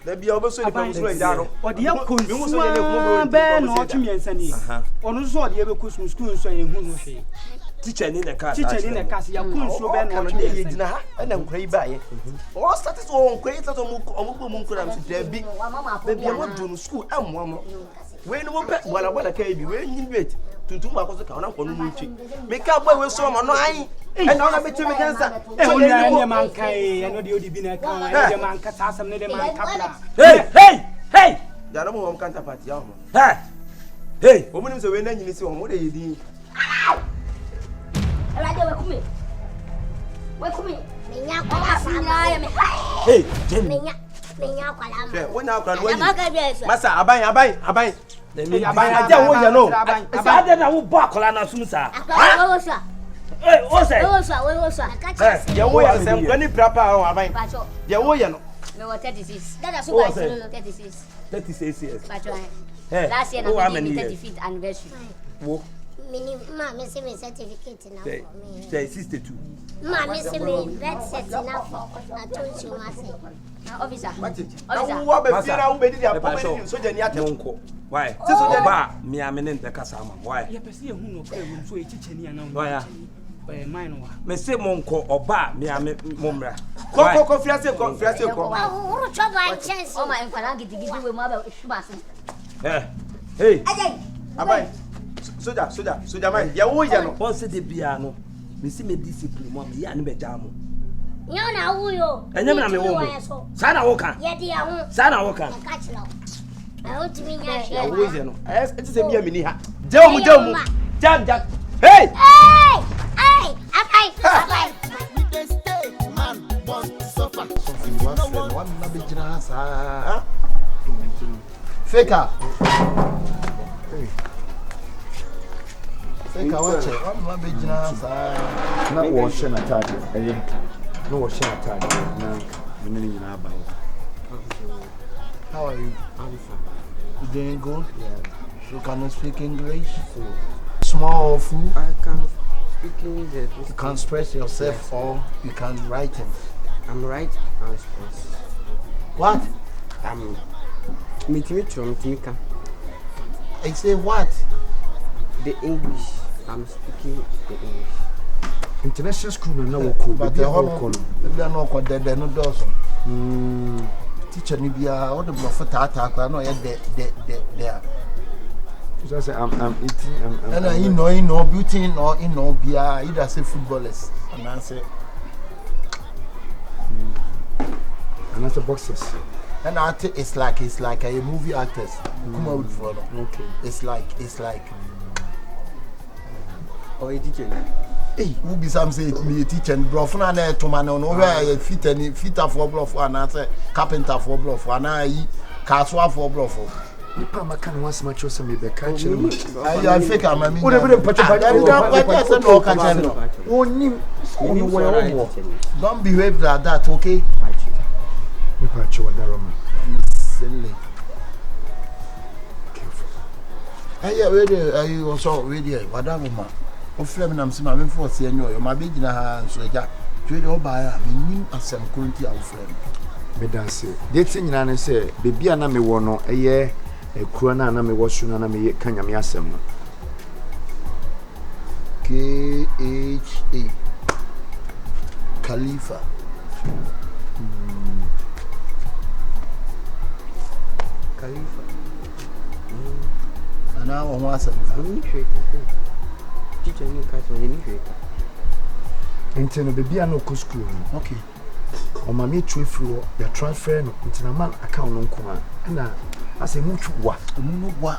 Da bia obeso ni pamuso e jaro. O de yakonsua be na o twemiensa ni. Onu so o de be kosu school so ye hu no hwe. Teacher ni na class. Ya konsuo be na o de ye dina ha na nkura yi ba ye. O status o nkura yi status o mu nkura am so da bi. Da bia mo do no school ammo mo. We no mo pe bola kai bi we nyin wait. Tuntum ba ko so ka ona ko no ntwi. Me ka boy we so mo no ai. E na ona be tumi kansa. So ye man kai, no de odi bi na kan, e de man ka tasam ne de man ka bla. Hey. Ya no mo kanta party ya mo. Hey. O mo nim se we na nyini si o mo de yedi. We kumi. Menya kwa sana ya me. Hey, Jenny. Menya kwa la. She, wona kwa no. Masa aban. Aban aja wo ya no. Sa de na wo ba kola na sum sa. Wo so. Eh, wo say. Wo so. Ya wo ya sem kwani prapa o aban. Ya wo ya no. Me wa 36. Dada so ba 36. 36 years. Pacho. Last year na 35th anniversary. Wo Ma me say me certificate na for me. Say 62. Ma me say me birth certificate na for. I told you ma say. Officer. Wo be fira wo be di dia papa so je ni atem. Nko. Why? So ba me amene nte kasa ama. Why? Ye pese ye hu no kra wo so e chicheni ana. Why? Mine wa. Me say monko oba me ame momra. Ko fira se ko. Wo cho ba chance. O ma enkwala gidigidi we ma ba shuba se. Hey. Abai. Soja man, ya wo ya no. Once de bia no, me see me discipline mo me ya ne be jamo. Yana wuyo. Enyam na me wo. Sana wo kan. Ye dia ho. Sana wo kan. Ka chilo. I want to be nya Ya wo ze no. It is a bia mini ha. Jamu. Jam. Hey! Hey! Abai. We dey stay, man, born to suffer. Faker. Faker, watch it. One big chance. Not washing a tag. No washing a tag. How are you? I'm fine. You doing good? Yeah. So can you speak English? Small or full? I can speak English. You can express yourself or you can write it. I'm right and express. What? Meeting. I say what? The English. I'm speaking the English. International school na woko. But the whole they are not called they no dozen. Teacher ni bia all the bluff tata kwa no ye there. So say I'm eating And you know beauty or bia either say footballers and I say and that's the boxers. And I think it's like a movie actors. Come out for okay. It's like Or a teacher. Hey, who be some say me a teacher and bluff na na to man no where fitter for bluff and I say carpenter for bluff and I caswa for bluff. Nipa makan once much or some be catch him. I think I'm a Whatever the patch don't behave like that, okay? Nipa chowa daroma. Silly. Hey, ready? You also ready? Whatever, man. O frame nam se ma me for se enyo yo ma be gina ha nso ja twe de oba ya me nim asem konti a wo frame me dance de tin nyina ne se bebia na me wo no eye ekura na me wo su na me kanya me asem no KHA Khalifa ana wo ho asem Teacher ni kaso ni hweka. Inteno bebia no ko school. Okay. O ma me trefro ya transfer no intena man account no nkoma na ase mu twa mu wa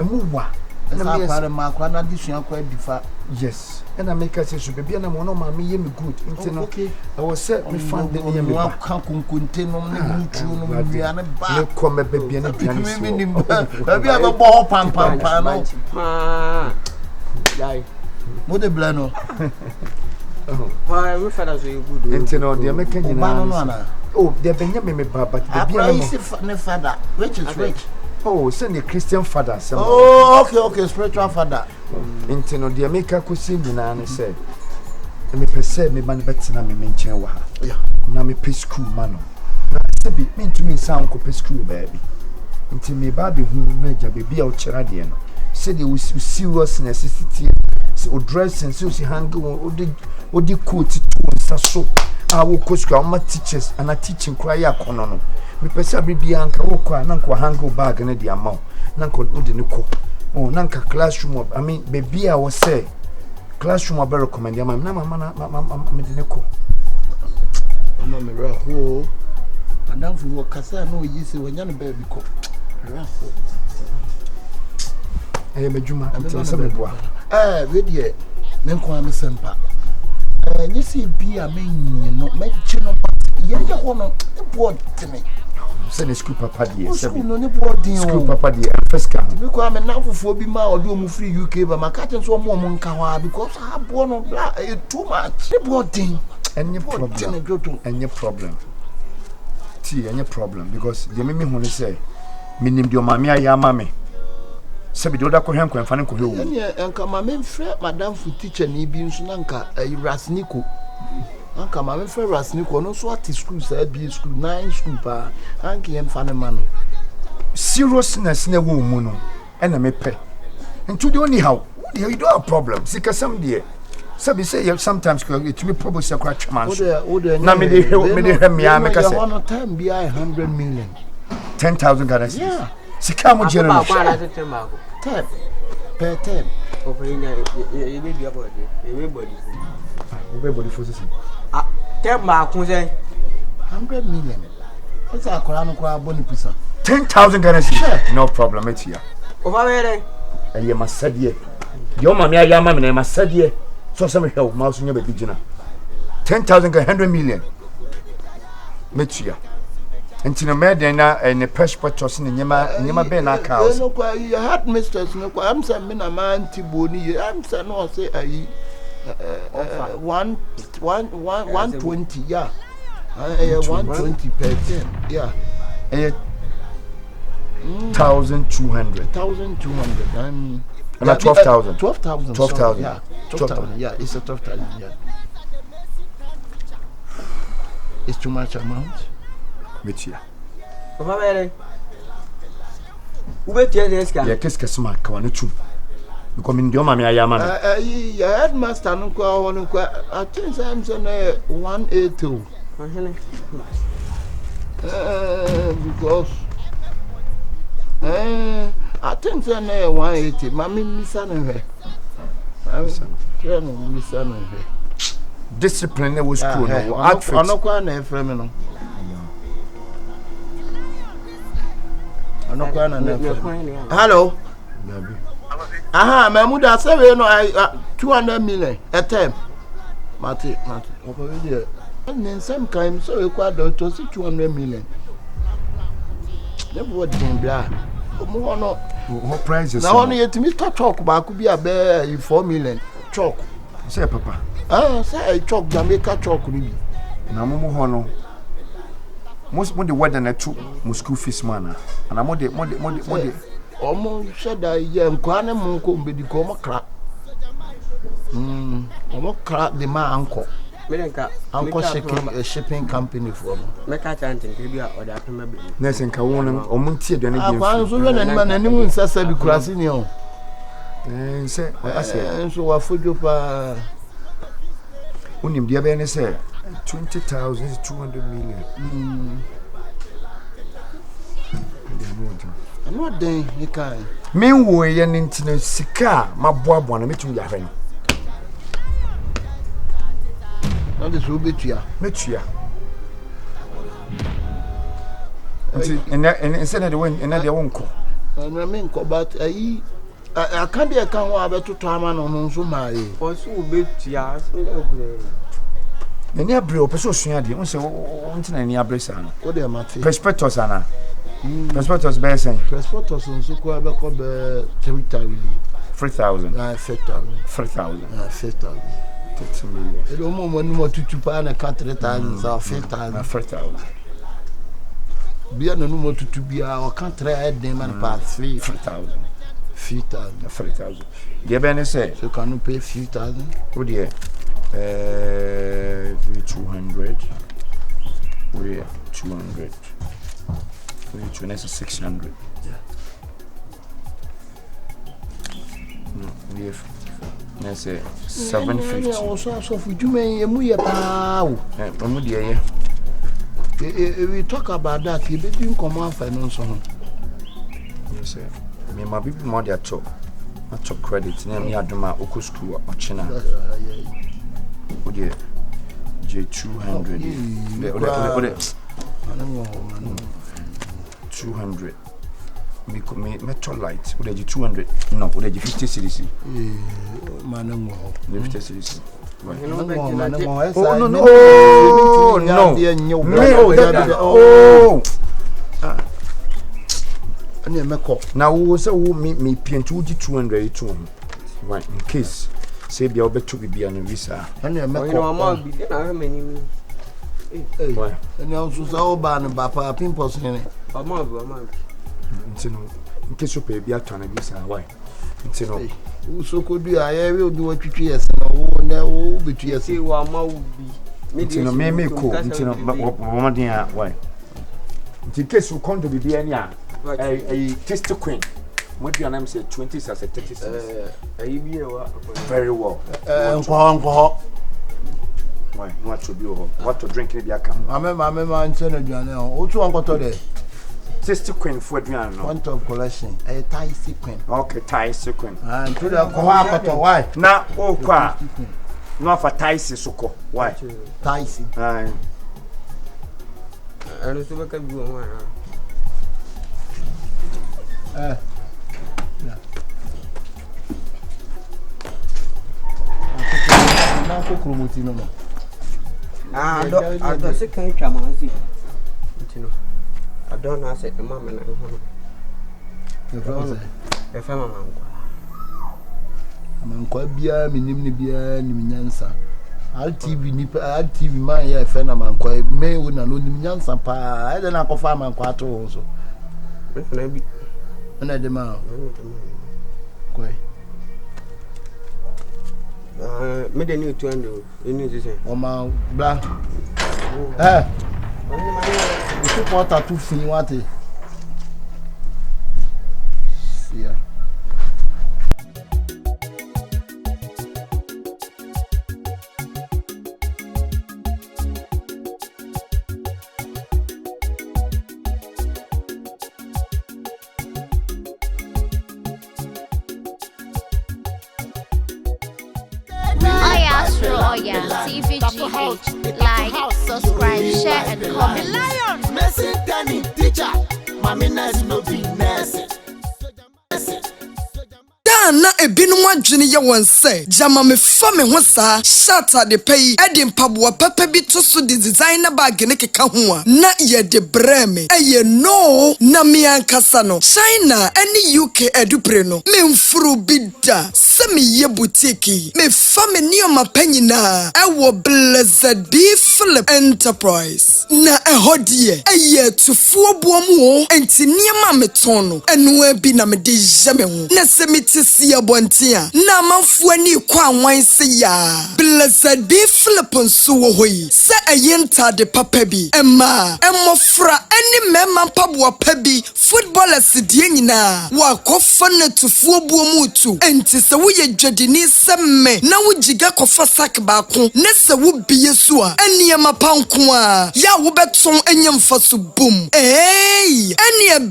na me fare ma kwa na disua kwa difa. Yes. And I make us so bebia na mo no ma me yemi good inteno. Okay. I was set me find the yemi ba kan kunkunte no ne mutu no bia na ba. Ne ko me bebia na duane so. Bebia be bo pam no. Ma. Dai. What the blano? Why we father so good. Inteno the American na. Oh, they Benjamin me ba but the bia father. Which is rich. Oh, send the Christian father. Oh, okay, spiritual father. Inteno the America ko si nyina ne say. Me pese me ban betina me menchen wa ha. Yeah. Na me pe school mano. Na se bi me ntumi nsan ko pe school baby. Nti me ba be hu na ja be bia o kira de no. Say the serious necessity o dressing so si hang o di coat to nsaso a wo kosko ma teachers and a teaching kwa ya kono no me pesa bibia anka wo kwa na nko hang bag na di amount na nko o de ne ko o na nka classroom I mean baby I was say classroom I recommend ya na mama me de ne ko mama me raho madam fu wo kasa no yi se wonya no baby ko raho aye medjuma ntse be boa we dey me nko am sempa nye se bia me nyi no me chi no ye ho no e board me se ne school papa die se no ne boarding school papa die first car me ko am na fofo bi ma odo mu free UK ba maka ten so mo nka ho because ha bo no too much boarding any problem any problem because the me hu ne say minim de o ma me aya ma me Sabi do da ko hwen kwen fa ne ko hwe wo. Enka ma me mfre madam fu teacher ni bi nso na nka Rasniko. Anka ma me mfre Rasniko no so at school sa bi school 9 school pa. Anka yem fa ne ma no. Seriousness na wo mu no. E na me pe. Ntu de oni how. You don't have problem. Sika some there. Sabi say sometimes it me problem say kwa chaman. Na me de me ya me ka say. One time be 100 million. 10,000 Ghana cedis. Yeah. Sika mo jere no. Tap. Per tap. You need your body. Everybody. Everybody for this. Tap ma kun say. 100 million. What's our Koran boni pisa? 10,000 Ghana cedis. No problem, it's here. Over there. And you must say, your mammy, your mammy, I must say, so some help, mouse in your baby dinner. 10,000 100 million. Metia. And Tina Medina and the passport tossing in Yama Bena cows. No, you had mistress, no, I'm saying, a man Tiboni, I'm saying, no, say, 120, yeah. 120%, yeah. 1,200. 1,200. I mean, 12,000. 12,000. 12,000. Yeah, 12,000. Yeah, it's a 12,000. Yeah. It's too much amount. Which year? Over there. Who bet you this guy? Yeah, qu'est-ce que c'est ma kawanuchu? Because in your mammy, I am. Your headmaster, no, I think I'm saying 182. Because I think I'm 180. Mammy, Miss Anne. Discipline was cool. I'm not quite a feminine. Hello. Aha, my mother said, no, 200 million a time. Mati. And then some kind, so you quite to see 200 million. Never would be black. What price is now only yet Mr. Chalk, but could be a bear 4 million. Chalk. Say, Papa. Say, chalk, Jamaica chalk. Now, Momo. Most the weather na two Moscow fish man and I'm more almost said that young Kwana Monko be the coma crap. Almost crap the man uncle. Uncle shipping company for me. Make a chanting to be or that remember. Nursing Kawana or Monty than I want to run any man and you won't say be crossing you. And say, I say, so I food you for Unim Diabene say 20,000 is 200 million. I'm not doing you can. Meanwhile, you're into Sika, my boy, one of me to your Not this will be here. Mitria. And instead of the wind, another won't call. And I mean, but I can't be a can have to time on so my. Or so bit, yeah. And near Brio, Pessoa, you say, wanting any abrasano. What they are, Matty? Perspectos, Anna. Perspectos, Bessie. Perspectos, and so quite a call 3,000. 3,000. 5,000. 3,000. 5,000. 30 million. You don't want more to pound a country times or 5,000. 3,000. Be a no more to be our country at them and pass 3,000. 3,000. 3,000. Dear Benny said, so can you pay 3,000? Oh dear. 200. We're 200. We're 600. Yeah. Let's say 750. Also, so for you, may we talk about that. You didn't come out finance on. Yes, sir. Me, my people, more their talk. Not talk credit. Name me Aduma Oko School or China. Oh dear. J200. 200. Me metro light. Would you 200? No, would you 50 cedis? Manamo. 50 cedis. Oh no. Now we say me pay 200 to him. Right, in case say be able to be on visa. And you make why? And also so bad papa pimples in it. In case you pay be at on visa, why? So could be I will do what you yes no be to yes. Me cool. Why? In case you come to be any a taste queen. What do your name say 20 as a 30 cents? Very well. Why? What to do? What to drink in the account? I remember and send a journal. Also, I'm got there. 60 queen for Adrian. Want of collection. A Thai sequin. Okay, Thai sequin. And to the why? Now, oh, qua. Not for Thai Soko. Why? Thai. Ano to baka bi won ara. Na ko kromoti no no. Ado se kan twa ma si. Ntino. Ado na se ma me na ho no. E fa mama nkwa. Amankwa bia minim ne bia nim nyansa. RTV nipa RTV man ya fe na mankwa me wo na no nim nyansa pa. E de na kofa amankwa to so. Me na bi. Na de ma. Kwai. Me de ni 200 eni sese. O ma bla. You put out 2 fin what e. Yeah. Oyaa, Suro, Oyaa, Tvgh, like, subscribe, share, and comment. Lion, Messi, Danny, teacher, Mami Ness, no be Ness. na ebinum adwene ye won se jama me fa me ho saa shata de pay edi mpaboa papa bi to so de designer bag ne keka ho a na ye de breme eye no na me ankasa no China eni UK edupre no me mfuru bida se me ye boutique me fa me nioma panyina ewo Blessed Be Philip Enterprise na ehodie eye tufuo boamu enti niema meton no enu abi na me de jame ho na se me sia bontia na manfo ani kwa anwan se ya Blessed Be Philip nso wo hoyi se ayenta de papa bi emma emofra ani mema mpaboa pa bi footballers die nyina wa kofa na tufuo buomu tu enti se wo ye dwadini se me na wo jiga kofa sak ba ko ne se wo biye so a eniema panko a ya wo beton enyemfa so boom eni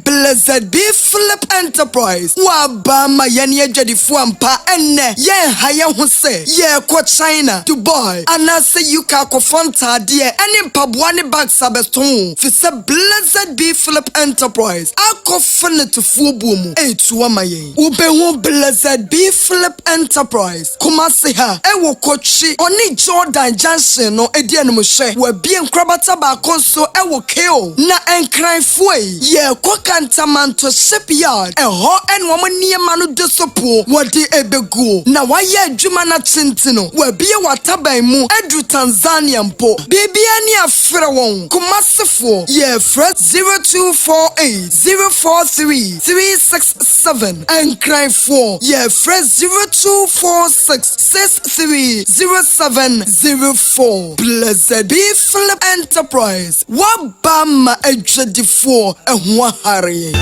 Blessed Be Philip Enterprise wa ba ma ye adwadifo ampa enne ye haye ho se ye ko China Dubai anase UK akofanta de eni mpaboa ne bag sabeton fi se Blessed Be Philip Enterprise akofane tufuo buomu etu amaye ubehu Blessed Be Philip Enterprise kuma se ha ewo kochi oni Jordan Junction no edianum hwe wa bie nkrabata ba konso ewo KO na enkranfo ye ko kantamanto shipyard eho enwo maniema no dosopo wodi ebegu na waye adwuma na chintino wa bie wataban mu edu Tanzania mpo bibia ni afre won kumasefo ye fresh 0248043367 enkranfo ye fresh 0246630704 Blessed Be Philip Enterprise wabama adwadifo ehwa hare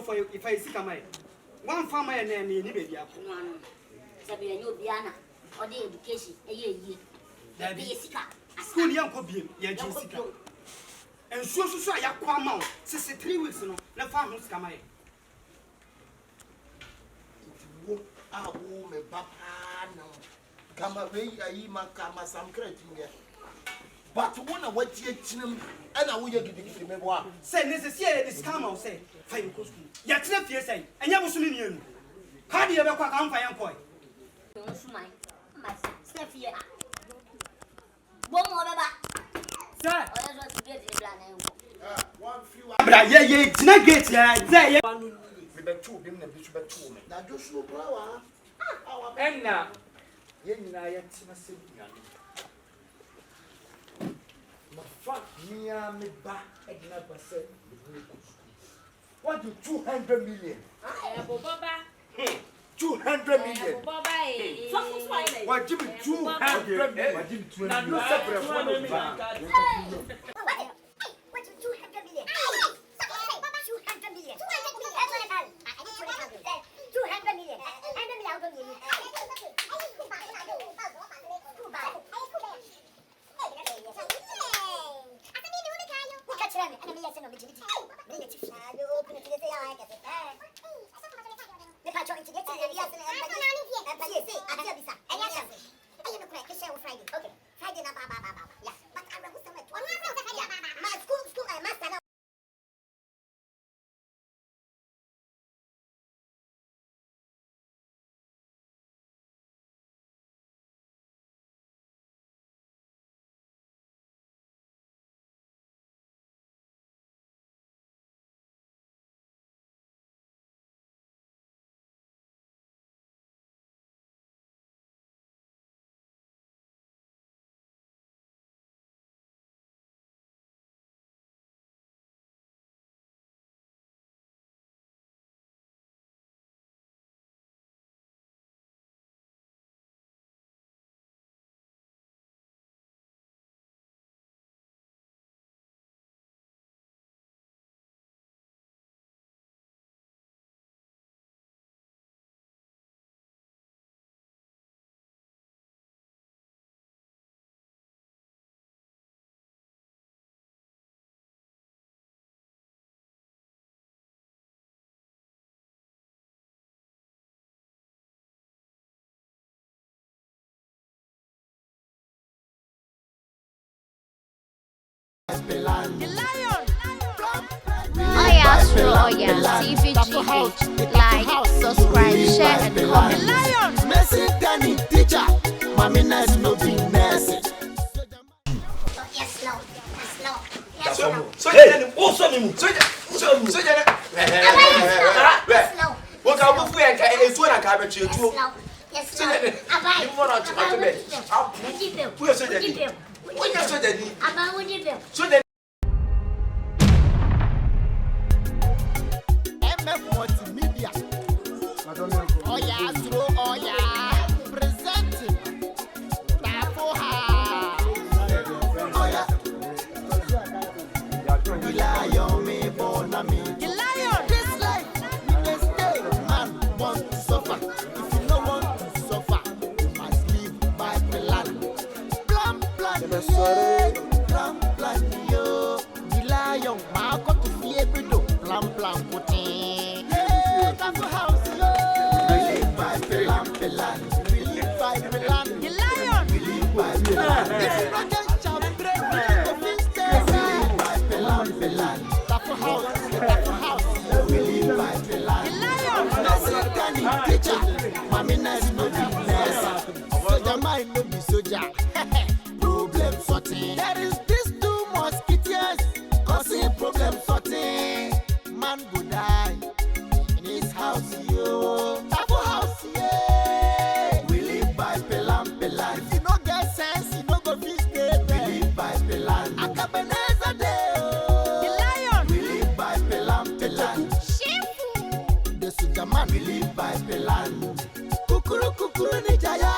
for you if I see come one farmer and then me baby Sabi no biana or the education ye that be sika school young copy ya jessica and so ya kwama 63 weeks no na farm house come me papa no kama we ayi makama some credit but when I wait here and I will get the memoir. Say, necessary this come out say, fine school. Yet, if say, and you was in how do you ever come fire boy? Don't mind, my step here. One more, sir. I just want to get the plan. One few, yeah, it's not get yeah, we bet 2 bim na bichu bet 2 me. Na just no power. And now, ye nyina ye tina se biane. Fuck me and me back at 9%. What do 200 million? 200 million. What give me 200 million? What give me 200 million? Friday na Oyaa, Suro, Oyaa, Tvgh. Like, subscribe, share, and comment. Messi Danny teacher, mommy nice no be nurse. Yes, no. Soja, oh, soja. What kind of food is one I can't bet you? Yes, MF Multimedia. Oyaa, Suro, Oyaa. Presenting. Tafo. Oyaa. The lion me born a me. The lion. This life, we dey stay. Man want to suffer. If you no want to suffer, you must live by the land. Plan, yo. The lion, ma go to fear bedo. Plan, putin. Yeah, Tafo house, yo. We live by the land. We live by the land. The lion. We live by the land. If you not get job, break the fist. We live by the land. Tafo house. We live by the land. The lion. Messi Danny teacher. Mommy nice no be nurse. Soja mind no be soja. Problem sorting. There is this two mosquitoes causing problem sorting. Man go die in his house, yo. Tafo house, yeah. We live by pelan. If you no get sense, you no go fit stay there. We live by pelan. AKABENEZER day, oh. The lion. We live by pelan. The soja man. We live by pelan. Kukuru ni jaya.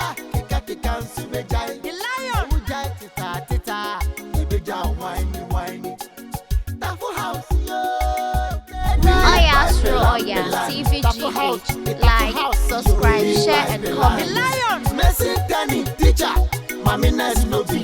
Kika nsubejai. The lion. Ujai tita. Ibeja whiny. Tafo house, yo. Oyaa, Suro, Oyaa, Tvgh. Like, subscribe, share, and comment. Messi Danny teacher, mommy nice no be